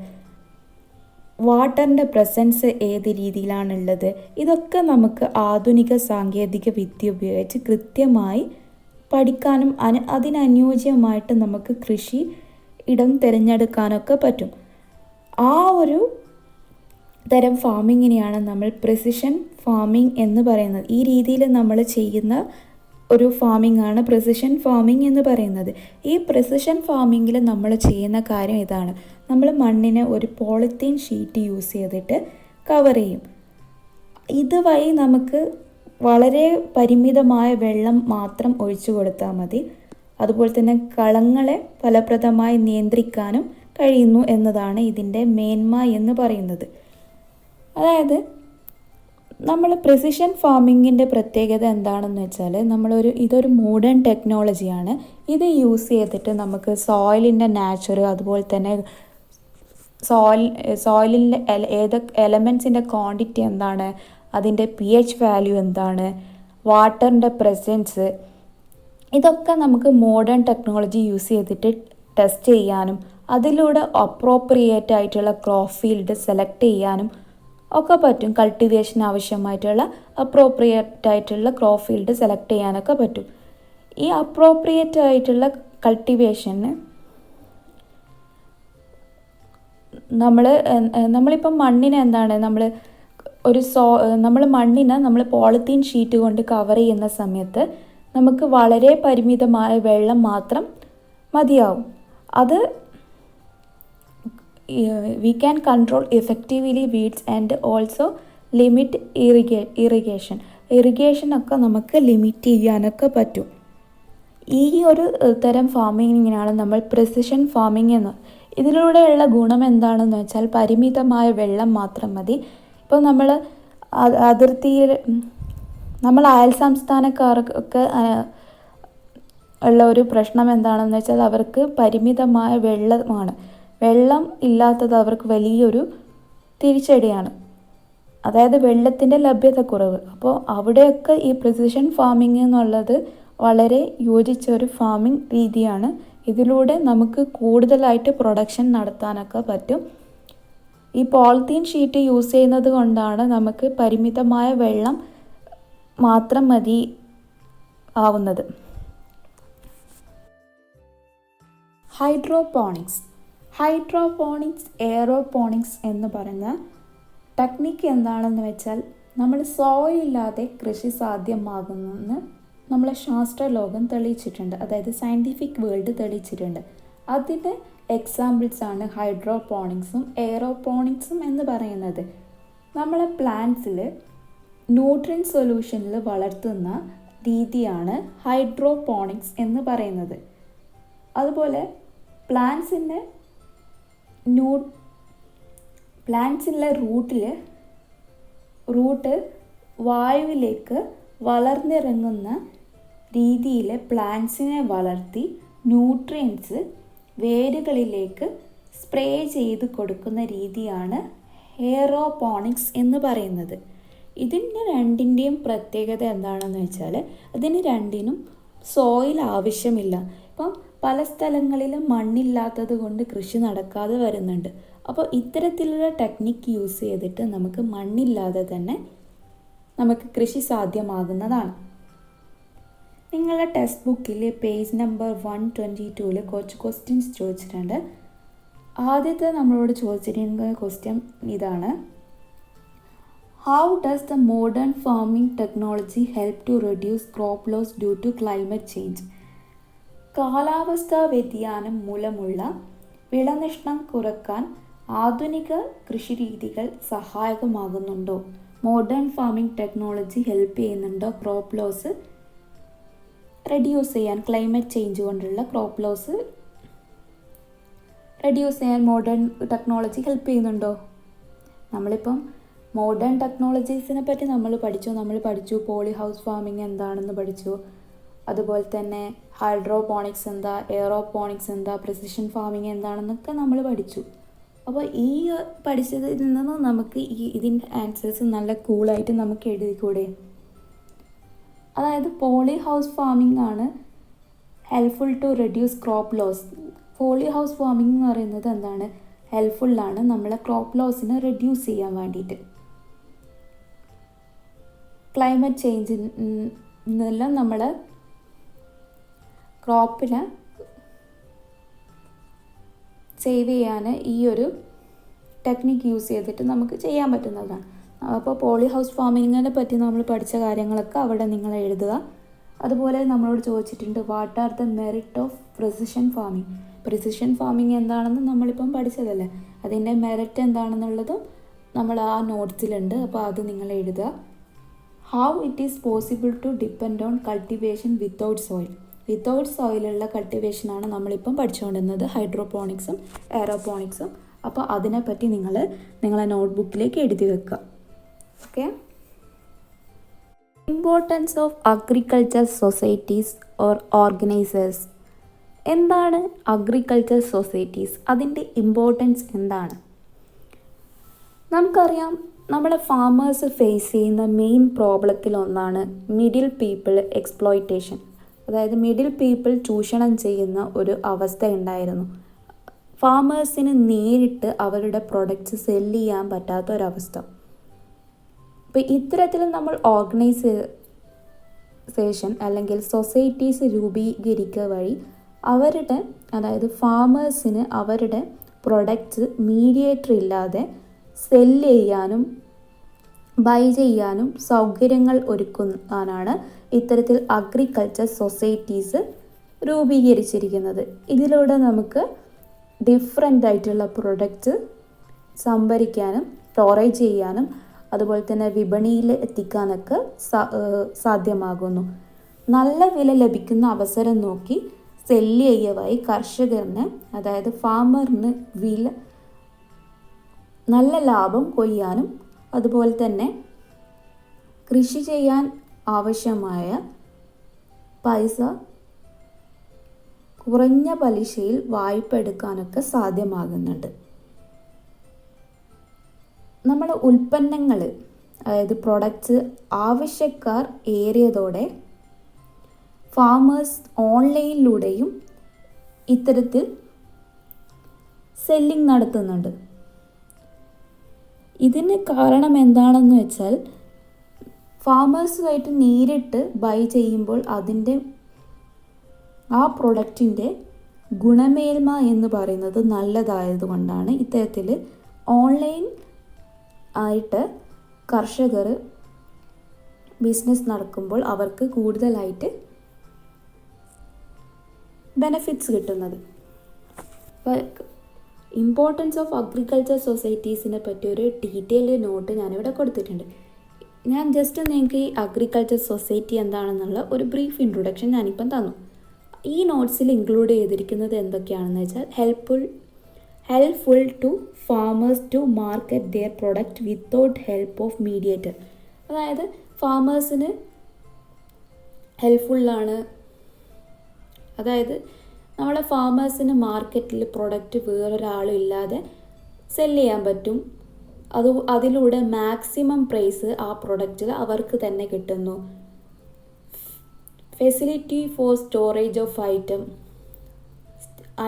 വാട്ടറിൻ്റെ പ്രസൻസ് ഏത് രീതിയിലാണുള്ളത്, ഇതൊക്കെ നമുക്ക് ആധുനിക സാങ്കേതിക വിദ്യ ഉപയോഗിച്ച് കൃത്യമായി പഠിക്കാനും അതിനനുയോജ്യമായിട്ട് നമുക്ക് കൃഷി ഇടം തിരഞ്ഞെടുക്കാനൊക്കെ പറ്റും. ആ ഒരു തരം ഫാമിങ്ങിനെയാണ് നമ്മൾ പ്രിസിഷൻ ഫാമിംഗ് എന്ന് പറയുന്നത്. ഈ രീതിയിൽ നമ്മൾ ചെയ്യുന്ന ഒരു ഫാമിംഗ് ആണ് പ്രിസിഷൻ ഫാമിംഗ് എന്ന് പറയുന്നത്. ഈ പ്രിസിഷൻ ഫാമിങ്ങിൽ നമ്മൾ ചെയ്യുന്ന കാര്യം ഇതാണ്: നമ്മൾ മണ്ണിനെ ഒരു പോളിത്തീൻ ഷീറ്റ് യൂസ് ചെയ്തിട്ട് കവർ ചെയ്യും. ഇതുവഴി നമുക്ക് വളരെ പരിമിതമായ വെള്ളം മാത്രം ഒഴിച്ചു കൊടുത്താൽ മതി. അതുപോലെ തന്നെ കളങ്ങളെ ഫലപ്രദമായി നിയന്ത്രിക്കാനും കഴിയുന്നു എന്നതാണ് ഇതിൻ്റെ മേന്മ എന്ന് പറയുന്നത്. അതായത് നമ്മൾ പ്രിസിഷൻ ഫാമിങ്ങിൻ്റെ പ്രത്യേകത എന്താണെന്ന് വെച്ചാൽ ഇതൊരു മോഡേൺ ടെക്നോളജിയാണ്. ഇത് യൂസ് ചെയ്തിട്ട് നമുക്ക് സോയിലിൻ്റെ നാച്ചുറൽ, അതുപോലെ തന്നെ സോയിലിൻ്റെ ഏതൊക്കെ എലമെൻസിൻ്റെ ക്വാണ്ടിറ്റി എന്താണ്, അതിൻ്റെ pH വാല്യൂ എന്താണ്, വാട്ടറിൻ്റെ പ്രസൻസ്, ഇതൊക്കെ നമുക്ക് മോഡേൺ ടെക്നോളജി യൂസ് ചെയ്തിട്ട് ടെസ്റ്റ് ചെയ്യാനും അതിലൂടെ അപ്രോപ്രിയേറ്റ് ആയിട്ടുള്ള ക്രോപ്പ് ഫീൽഡ് സെലക്ട് ചെയ്യാനും ഒക്കെ പറ്റും. കൾട്ടിവേഷൻ ആവശ്യമായിട്ടുള്ള അപ്രോപ്രിയേറ്റ് ആയിട്ടുള്ള ക്രോപ്പ് ഫീൽഡ് സെലക്ട് ചെയ്യാനൊക്കെ പറ്റും. ഈ അപ്രോപ്രിയേറ്റ് ആയിട്ടുള്ള കൾട്ടിവേഷന് നമ്മളിപ്പം മണ്ണിനെ എന്താണ് നമ്മൾ മണ്ണിനെ പോളിത്തീൻ ഷീറ്റ് കൊണ്ട് കവർ ചെയ്യുന്ന സമയത്ത് നമുക്ക് വളരെ പരിമിതമായ വെള്ളം മാത്രം മതിയാവും. അത് we can control effectively weeds and also limit irrigation ഒക്കെ നമുക്ക് ലിമിറ്റ് ചെയ്യാനൊക്കെ പറ്റും. ഈ ഒരു തരം ഫാമിങ്ങിനാണ് നമ്മൾ പ്രിസിഷൻ ഫാമിംഗ് എന്ന്. ഇതിലൂടെയുള്ള ഗുണം എന്താണെന്ന് വെച്ചാൽ പരിമിതമായ വെള്ളം മാത്രം മതി. ഇപ്പോൾ നമ്മൾ അയൽ സംസ്ഥാനക്കാർക്കൊക്കെ ഉള്ള ഒരു പ്രശ്നം എന്താണെന്ന് വെച്ചാൽ അവർക്ക് പരിമിതമായ വെള്ളം ഇല്ലാത്തത് അവർക്ക് വലിയൊരു തിരിച്ചടിയാണ്. അതായത് വെള്ളത്തിൻ്റെ ലഭ്യത കുറവ്. അപ്പോൾ അവിടെയൊക്കെ ഈ പ്രിസിഷൻ ഫാമിംഗ് എന്നുള്ളത് വളരെ യോജിച്ച ഒരു ഫാമിംഗ് രീതിയാണ്. ഇതിലൂടെ നമുക്ക് കൂടുതലായിട്ട് പ്രൊഡക്ഷൻ നടത്താനൊക്കെ പറ്റും. ഈ പോളിത്തീൻ ഷീറ്റ് യൂസ് ചെയ്യുന്നത് കൊണ്ടാണ് നമുക്ക് പരിമിതമായ വെള്ളം മാത്രം മതി ആവുന്നത്. ഹൈഡ്രോപോണിക്സ് എയറോപോണിക്സ് എന്ന് പറയുന്ന ടെക്നിക്ക് എന്താണെന്ന് വെച്ചാൽ നമ്മൾ സോയിലില്ലാതെ കൃഷി സാധ്യമാകുമെന്ന് നമ്മളെ ശാസ്ത്രലോകം തെളിയിച്ചിട്ടുണ്ട്. അതായത് സയൻറ്റിഫിക് വേൾഡ് തെളിയിച്ചിട്ടുണ്ട്. അതിൻ്റെ എക്സാമ്പിൾസാണ് ഹൈഡ്രോപോണിക്സും എയറോപോണിക്സും എന്ന് പറയുന്നത്. നമ്മളെ പ്ലാന്റ്സിൽ ന്യൂട്രിയൻ സൊല്യൂഷനിൽ വളർത്തുന്ന രീതിയാണ് ഹൈഡ്രോപോണിക്സ് എന്ന് പറയുന്നത്. അതുപോലെ പ്ലാന്റ്സിലെ റൂട്ട് വായുവിലേക്ക് വളർന്നിറങ്ങുന്ന രീതിയിൽ പ്ലാന്റ്സിനെ വളർത്തി ന്യൂട്രിയൻസ് വേരുകളിലേക്ക് സ്പ്രേ ചെയ്ത് കൊടുക്കുന്ന രീതിയാണ് എയറോപോണിക്സ് എന്ന് പറയുന്നത്. ഇതിൻ്റെ രണ്ടിൻ്റെയും പ്രത്യേകത എന്താണെന്ന് വെച്ചാൽ അതിന് രണ്ടിനും സോയിൽ ആവശ്യമില്ല. ഇപ്പം പല സ്ഥലങ്ങളിലും മണ്ണില്ലാത്തത് കൊണ്ട് കൃഷി നടക്കാതെ വരുന്നുണ്ട്. അപ്പോൾ ഇത്തരത്തിലുള്ള ടെക്നിക്ക് യൂസ് ചെയ്തിട്ട് നമുക്ക് മണ്ണില്ലാതെ തന്നെ നമുക്ക് കൃഷി സാധ്യമാകുന്നതാണ്. നിങ്ങളുടെ ടെക്സ്റ്റ് ബുക്കിൽ പേജ് നമ്പർ 122 കുറച്ച് ക്വസ്റ്റ്യൻസ് ചോദിച്ചിട്ടുണ്ട്. ആദ്യത്തെ നമ്മളോട് ചോദിച്ചിരിക്കുന്ന ക്വസ്റ്റ്യൻ ഇതാണ്: how does the modern farming technology help to reduce crop loss due to climate change? കാലാവസ്ഥാ വ്യതിയാനം മൂലമുള്ള വിളനഷ്ടം കുറയ്ക്കാൻ ആധുനിക കൃഷിരീതികൾ സഹായകമാകുന്നുണ്ടോ? മോഡേൺ ഫാമിംഗ് ടെക്നോളജി ഹെൽപ്പ് ചെയ്യുന്നുണ്ടോ ക്രോപ്പ് ലോസ് റെഡ്യൂസ് ചെയ്യാൻ? ക്ലൈമറ്റ് ചേഞ്ച് കൊണ്ടുള്ള ക്രോപ്പ് ലോസ് റെഡ്യൂസ് ചെയ്യാൻ മോഡേൺ ടെക്നോളജി ഹെൽപ്പ് ചെയ്യുന്നുണ്ടോ? നമ്മളിപ്പം മോഡേൺ ടെക്നോളജീസിനെ പറ്റി നമ്മൾ പഠിച്ചു. പോളി ഹൗസ് ഫാമിംഗ് എന്താണെന്ന് പഠിച്ചു. അതുപോലെ തന്നെ ഹൈഡ്രോപോണിക്സ് എന്താ, എയറോപോണിക്സ് എന്താ, പ്രിസിഷൻ ഫാമിംഗ് എന്താണെന്നൊക്കെ നമ്മൾ പഠിച്ചു. അപ്പോൾ ഈ പഠിച്ചതിൽ നിന്ന് നമുക്ക് ഇതിൻ്റെ ആൻസേഴ്സ് നല്ല കൂളായിട്ട് നമുക്ക് എഴുതിക്കൂടെ? അതായത് പോളി ഹൗസ് ഫാമിംഗ് ആണ് helpful to reduce crop loss. Poly house farming എന്ന് പറയുന്നത് എന്താണ്? ഹെൽപ്ഫുള്ളാണ് നമ്മളെ ക്രോപ്പ് ലോസിനെ റെഡ്യൂസ് ചെയ്യാൻ വേണ്ടിയിട്ട്. ക്ലൈമറ്റ് ചേഞ്ചിനെല്ലാം നമ്മൾ ക്രോപ്പിനെ സേവ് ചെയ്യാൻ ഈ ഒരു ടെക്നിക്ക് യൂസ് ചെയ്തിട്ട് നമുക്ക് ചെയ്യാൻ പറ്റുന്നതാണ്. അപ്പോൾ പോളി ഹൗസ് ഫാമിങ്ങിനെ പറ്റി നമ്മൾ പഠിച്ച കാര്യങ്ങളൊക്കെ അവിടെ നിങ്ങൾ എഴുതുക. അതുപോലെ നമ്മളോട് ചോദിച്ചിട്ടുണ്ട് what are the merit of precision farming. Precision farming എന്താണെന്ന് നമ്മളിപ്പം പഠിച്ചതല്ലേ, അതിൻ്റെ മെറിറ്റ് എന്താണെന്നുള്ളതും നമ്മൾ ആ നോട്ട്സിലുണ്ട്. അപ്പോൾ അത് നിങ്ങൾ എഴുതുക. How it is possible to depend on cultivation without soil. Without സോയിലുള്ള കൾട്ടിവേഷനാണ് നമ്മളിപ്പം പഠിച്ചുകൊണ്ടിരുന്നത്, ഹൈഡ്രോപോണിക്സും എയറോപോണിക്സും. അപ്പോൾ അതിനെപ്പറ്റി നിങ്ങളെ നോട്ട്ബുക്കിലേക്ക് എഴുതി വെക്കുക. Okay. Importance of agriculture societies or organisers. എന്താണ് അഗ്രികൾച്ചർ സൊസൈറ്റീസ്? അതിൻ്റെ ഇമ്പോർട്ടൻസ് എന്താണ്? നമുക്കറിയാം, നമ്മുടെ ഫാമേഴ്സ് ഫേസ് ചെയ്യുന്ന മെയിൻ പ്രോബ്ലത്തിൽ ഒന്നാണ് മിഡിൽ പീപ്പിൾ എക്സ്പ്ലോയിറ്റേഷൻ. അതായത് മിഡിൽ പീപ്പിൾ ചൂഷണം ചെയ്യുന്ന ഒരു അവസ്ഥ ഉണ്ടായിരുന്നു. ഫാമേഴ്സിന് നേരിട്ട് അവരുടെ പ്രൊഡക്ട്സ് സെല്ല് ചെയ്യാൻ പറ്റാത്തൊരവസ്ഥ. അപ്പോൾ ഇത്തരത്തിൽ നമ്മൾ ഓർഗനൈസേഷൻ അല്ലെങ്കിൽ സൊസൈറ്റീസ് രൂപീകരിക്കുക വഴി അവരുടെ, അതായത് ഫാമേഴ്സിന് അവരുടെ പ്രൊഡക്ട്സ് മീഡിയേറ്റർ ഇല്ലാതെ സെല്ല് ചെയ്യാനും ബൈ ചെയ്യാനും സൗകര്യങ്ങൾ ഒരുക്കാനാണ് ഇത്തരത്തിൽ അഗ്രികൾച്ചർ സൊസൈറ്റീസ് രൂപീകരിച്ചിരിക്കുന്നത്. ഇതിലൂടെ നമുക്ക് ഡിഫറെൻ്റ് ആയിട്ടുള്ള പ്രൊഡക്ട്സ് സംഭരിക്കാനും സ്റ്റോറേജ് ചെയ്യാനും അതുപോലെ തന്നെ വിപണിയിൽ എത്തിക്കാനൊക്കെ സാധ്യമാകുന്നു. നല്ല വില ലഭിക്കുന്ന അവസരം നോക്കി സെല്ല് ചെയ്യുവായി കർഷകന്, അതായത് ഫാമറിന് നല്ല ലാഭം കൊയ്യാനും അതുപോലെ തന്നെ കൃഷി ചെയ്യാൻ ആവശ്യമായ പൈസ കുറഞ്ഞ പലിശയിൽ വായ്പ എടുക്കാനൊക്കെ സാധ്യമാകുന്നുണ്ട്. നമ്മുടെ ഉൽപ്പന്നങ്ങൾ, അതായത് പ്രൊഡക്ട്സ് ആവശ്യക്കാർ ഏറിയതോടെ ഫാമേഴ്സ് ഓൺലൈനിലൂടെയും ഇത്തരത്തിൽ സെല്ലിംഗ് നടത്തുന്നുണ്ട്. ഇതിന് കാരണം എന്താണെന്ന് വെച്ചാൽ ഫാമേഴ്സുമായിട്ട് നേരിട്ട് ബൈ ചെയ്യുമ്പോൾ അതിൻ്റെ ആ പ്രൊഡക്റ്റിൻ്റെ ഗുണമേന്മ എന്ന് പറയുന്നത് നല്ലതായതുകൊണ്ടാണ് ഇത്തരത്തിൽ ഓൺലൈൻ ആയിട്ട് കർഷകർ ബിസിനസ് നടക്കുമ്പോൾ അവർക്ക് കൂടുതലായിട്ട് ബെനഫിറ്റ്സ് കിട്ടുന്നത്. ഇമ്പോർട്ടൻസ് ഓഫ് അഗ്രികൾച്ചർ സൊസൈറ്റീസിനെ പറ്റി ഒരു ഡീറ്റെയിൽഡ് നോട്ട് ഞാനിവിടെ കൊടുത്തിട്ടുണ്ട്. ഞാൻ ജസ്റ്റ് നിങ്ങൾക്ക് ഈ അഗ്രികൾച്ചർ സൊസൈറ്റി എന്താണെന്നുള്ള ഒരു ബ്രീഫ് ഇൻട്രൊഡക്ഷൻ ഞാനിപ്പം തന്നു. ഈ നോട്ട്സിൽ ഇൻക്ലൂഡ് ചെയ്തിരിക്കുന്നത് എന്തൊക്കെയാണെന്ന് വെച്ചാൽ helpful to farmers to market their product without help of mediator. അതായത് ഫാമേഴ്സിന് ഹെൽപ്ഫുള്ളാണ്. അതായത് നമ്മളെ ഫാമേഴ്സിന് മാർക്കറ്റിൽ പ്രൊഡക്റ്റ് വേറൊരാളും ഇല്ലാതെ സെല്ല് ചെയ്യാൻ പറ്റും. അതിലൂടെ മാക്സിമം പ്രൈസ് ആ പ്രൊഡക്റ്റിൽ അവർക്ക് തന്നെ കിട്ടുന്നു. Facility four storage of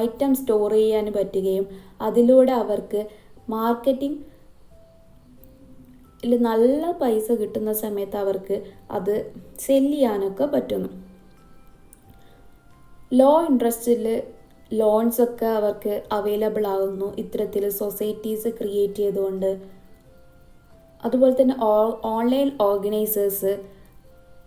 item store ചെയ്യാൻ പറ്റുകയും അതിലൂടെ അവർക്ക് മാർക്കറ്റിംഗിൽ നല്ല പൈസ കിട്ടുന്ന സമയത്ത് അവർക്ക് അത് സെല്ല് ചെയ്യാനൊക്കെ പറ്റുന്നു. ലോ ഇൻട്രസ്റ്റിൽ ലോൺസൊക്കെ അവർക്ക് അവൈലബിൾ ആകുന്നു ഇത്തരത്തിൽ സൊസൈറ്റീസ് ക്രിയേറ്റ് ചെയ്തുകൊണ്ട്. അതുപോലെ തന്നെ ഓൺലൈൻ ഓർഗനൈസേഴ്സ്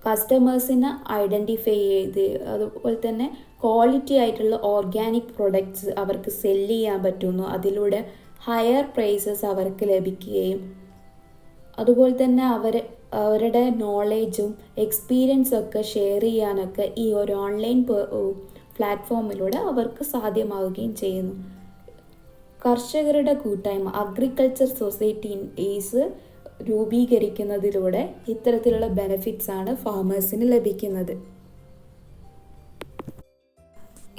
കസ്റ്റമേഴ്സിനെ ഐഡൻറ്റിഫൈ ചെയ്ത് അതുപോലെ തന്നെ ക്വാളിറ്റി ആയിട്ടുള്ള ഓർഗാനിക് പ്രൊഡക്ട്സ് അവർക്ക് സെല്ല് ചെയ്യാൻ പറ്റുന്നു. അതിലൂടെ ഹയർ പ്രൈസസ് അവർക്ക് ലഭിക്കുകയും അതുപോലെ തന്നെ അവരുടെ നോളേജും എക്സ്പീരിയൻസും ഒക്കെ ഷെയർ ചെയ്യാനൊക്കെ ഈ ഒരു ഓൺലൈൻ പ്ലാറ്റ്ഫോമിലൂടെ അവർക്ക് സാധ്യമാവുകയും ചെയ്യുന്നു. കർഷകരുടെ കൂട്ടായ്മ അഗ്രികൾച്ചർ സൊസൈറ്റീസ് രൂപീകരിക്കുന്നതിലൂടെ ഇത്തരത്തിലുള്ള ബെനിഫിറ്റ്സ് ആണ് ഫാമേഴ്സിന് ലഭിക്കുന്നത്.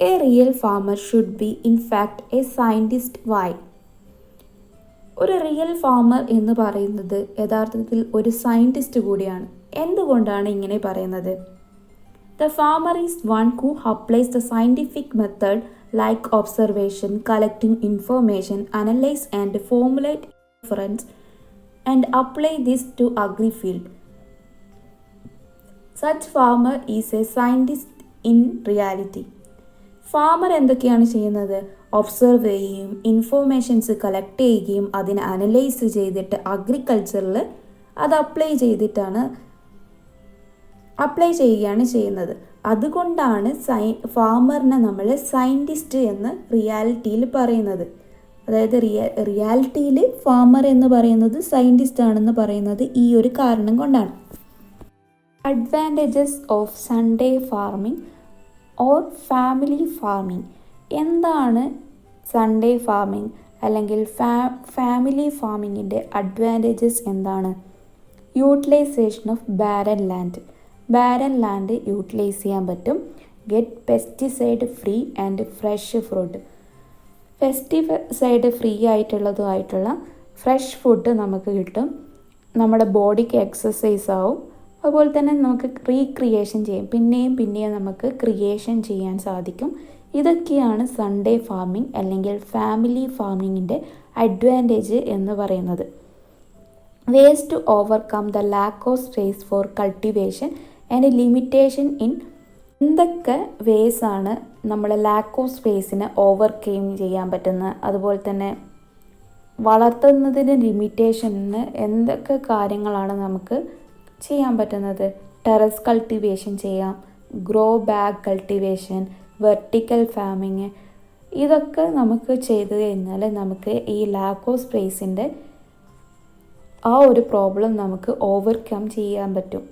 A real farmer should be in fact a scientist. Why? ഒരു റിയൽ ഫാമർ എന്ന് പറയുന്നത് യഥാർത്ഥത്തിൽ ഒരു സയൻറ്റിസ്റ്റ് കൂടിയാണ്. എന്തുകൊണ്ടാണ് ഇങ്ങനെ പറയുന്നത്? The farmer is one who applies the scientific method like observation, collecting information, analyze and formulate inference and apply this to agri field. Such farmer is a scientist in reality. Farmer എന്തൊക്കെയാണ് ചെയ്യുന്നത്? Observe ചെയ്യുകയും informations collect ചെയ്യുകയും അതിനെ analyse ചെയ്തിട്ട് അഗ്രികൾച്ചറിൽ അത് apply ചെയ്യുകയാണ് ചെയ്യുന്നത്. അതുകൊണ്ടാണ് ഫാമറിനെ നമ്മൾ സയൻറ്റിസ്റ്റ് എന്ന് റിയാലിറ്റിയിൽ പറയുന്നത്. അതായത് റിയാലിറ്റിയിൽ ഫാമർ എന്ന് പറയുന്നത് സയൻറ്റിസ്റ്റ് ആണെന്ന് പറയുന്നത് ഈ ഒരു കാരണം കൊണ്ടാണ്. Advantages of Sunday farming or family farming. എന്താണ് സൺഡേ ഫാർമിംഗ് അല്ലെങ്കിൽ ഫാമിലി ഫാർമിങ്ങിൻ്റെ അഡ്വാൻറ്റേജസ് എന്താണ്? Utilisation of barren land utilise ചെയ്യാൻ പറ്റും. Get pesticide free and fresh food. Pesticide free ആയിട്ടുള്ള ഫ്രഷ് ഫുഡ് നമുക്ക് കിട്ടും. നമ്മുടെ ബോഡിക്ക് എക്സസൈസ് ആവും. അതുപോലെ തന്നെ നമുക്ക് റീക്രിയേഷൻ ചെയ്യും. പിന്നെയും നമുക്ക് ക്രിയേഷൻ ചെയ്യാൻ സാധിക്കും. ഇതൊക്കെയാണ് സൺഡേ ഫാർമിംഗ് അല്ലെങ്കിൽ ഫാമിലി ഫാർമിങ്ങിൻ്റെ അഡ്വാൻറ്റേജ് എന്ന് പറയുന്നത്. Ways to overcome the lack of space for cultivation and limitation in. എന്തൊക്കെ വേസ് ആണ് നമ്മൾ ലാക്ക് ഓഫ് സ്പേസിനെ ഓവർകം ചെയ്യാൻ പറ്റുന്നത്? അതുപോലെ തന്നെ വളർത്തുന്നതിന് ലിമിറ്റേഷന് എന്തൊക്കെ കാര്യങ്ങളാണ് നമുക്ക് ചെയ്യാൻ പറ്റുന്നത്? ടെറസ് കൾട്ടിവേഷൻ ചെയ്യാം, grow bag cultivation, vertical farming. ഇതൊക്കെ നമുക്ക് ചെയ്തു കഴിഞ്ഞാൽ നമുക്ക് ഈ ലാക്ക് ഓഫ് സ്പേസിൻ്റെ ആ ഒരു പ്രോബ്ലം നമുക്ക് ഓവർകം ചെയ്യാൻ പറ്റും.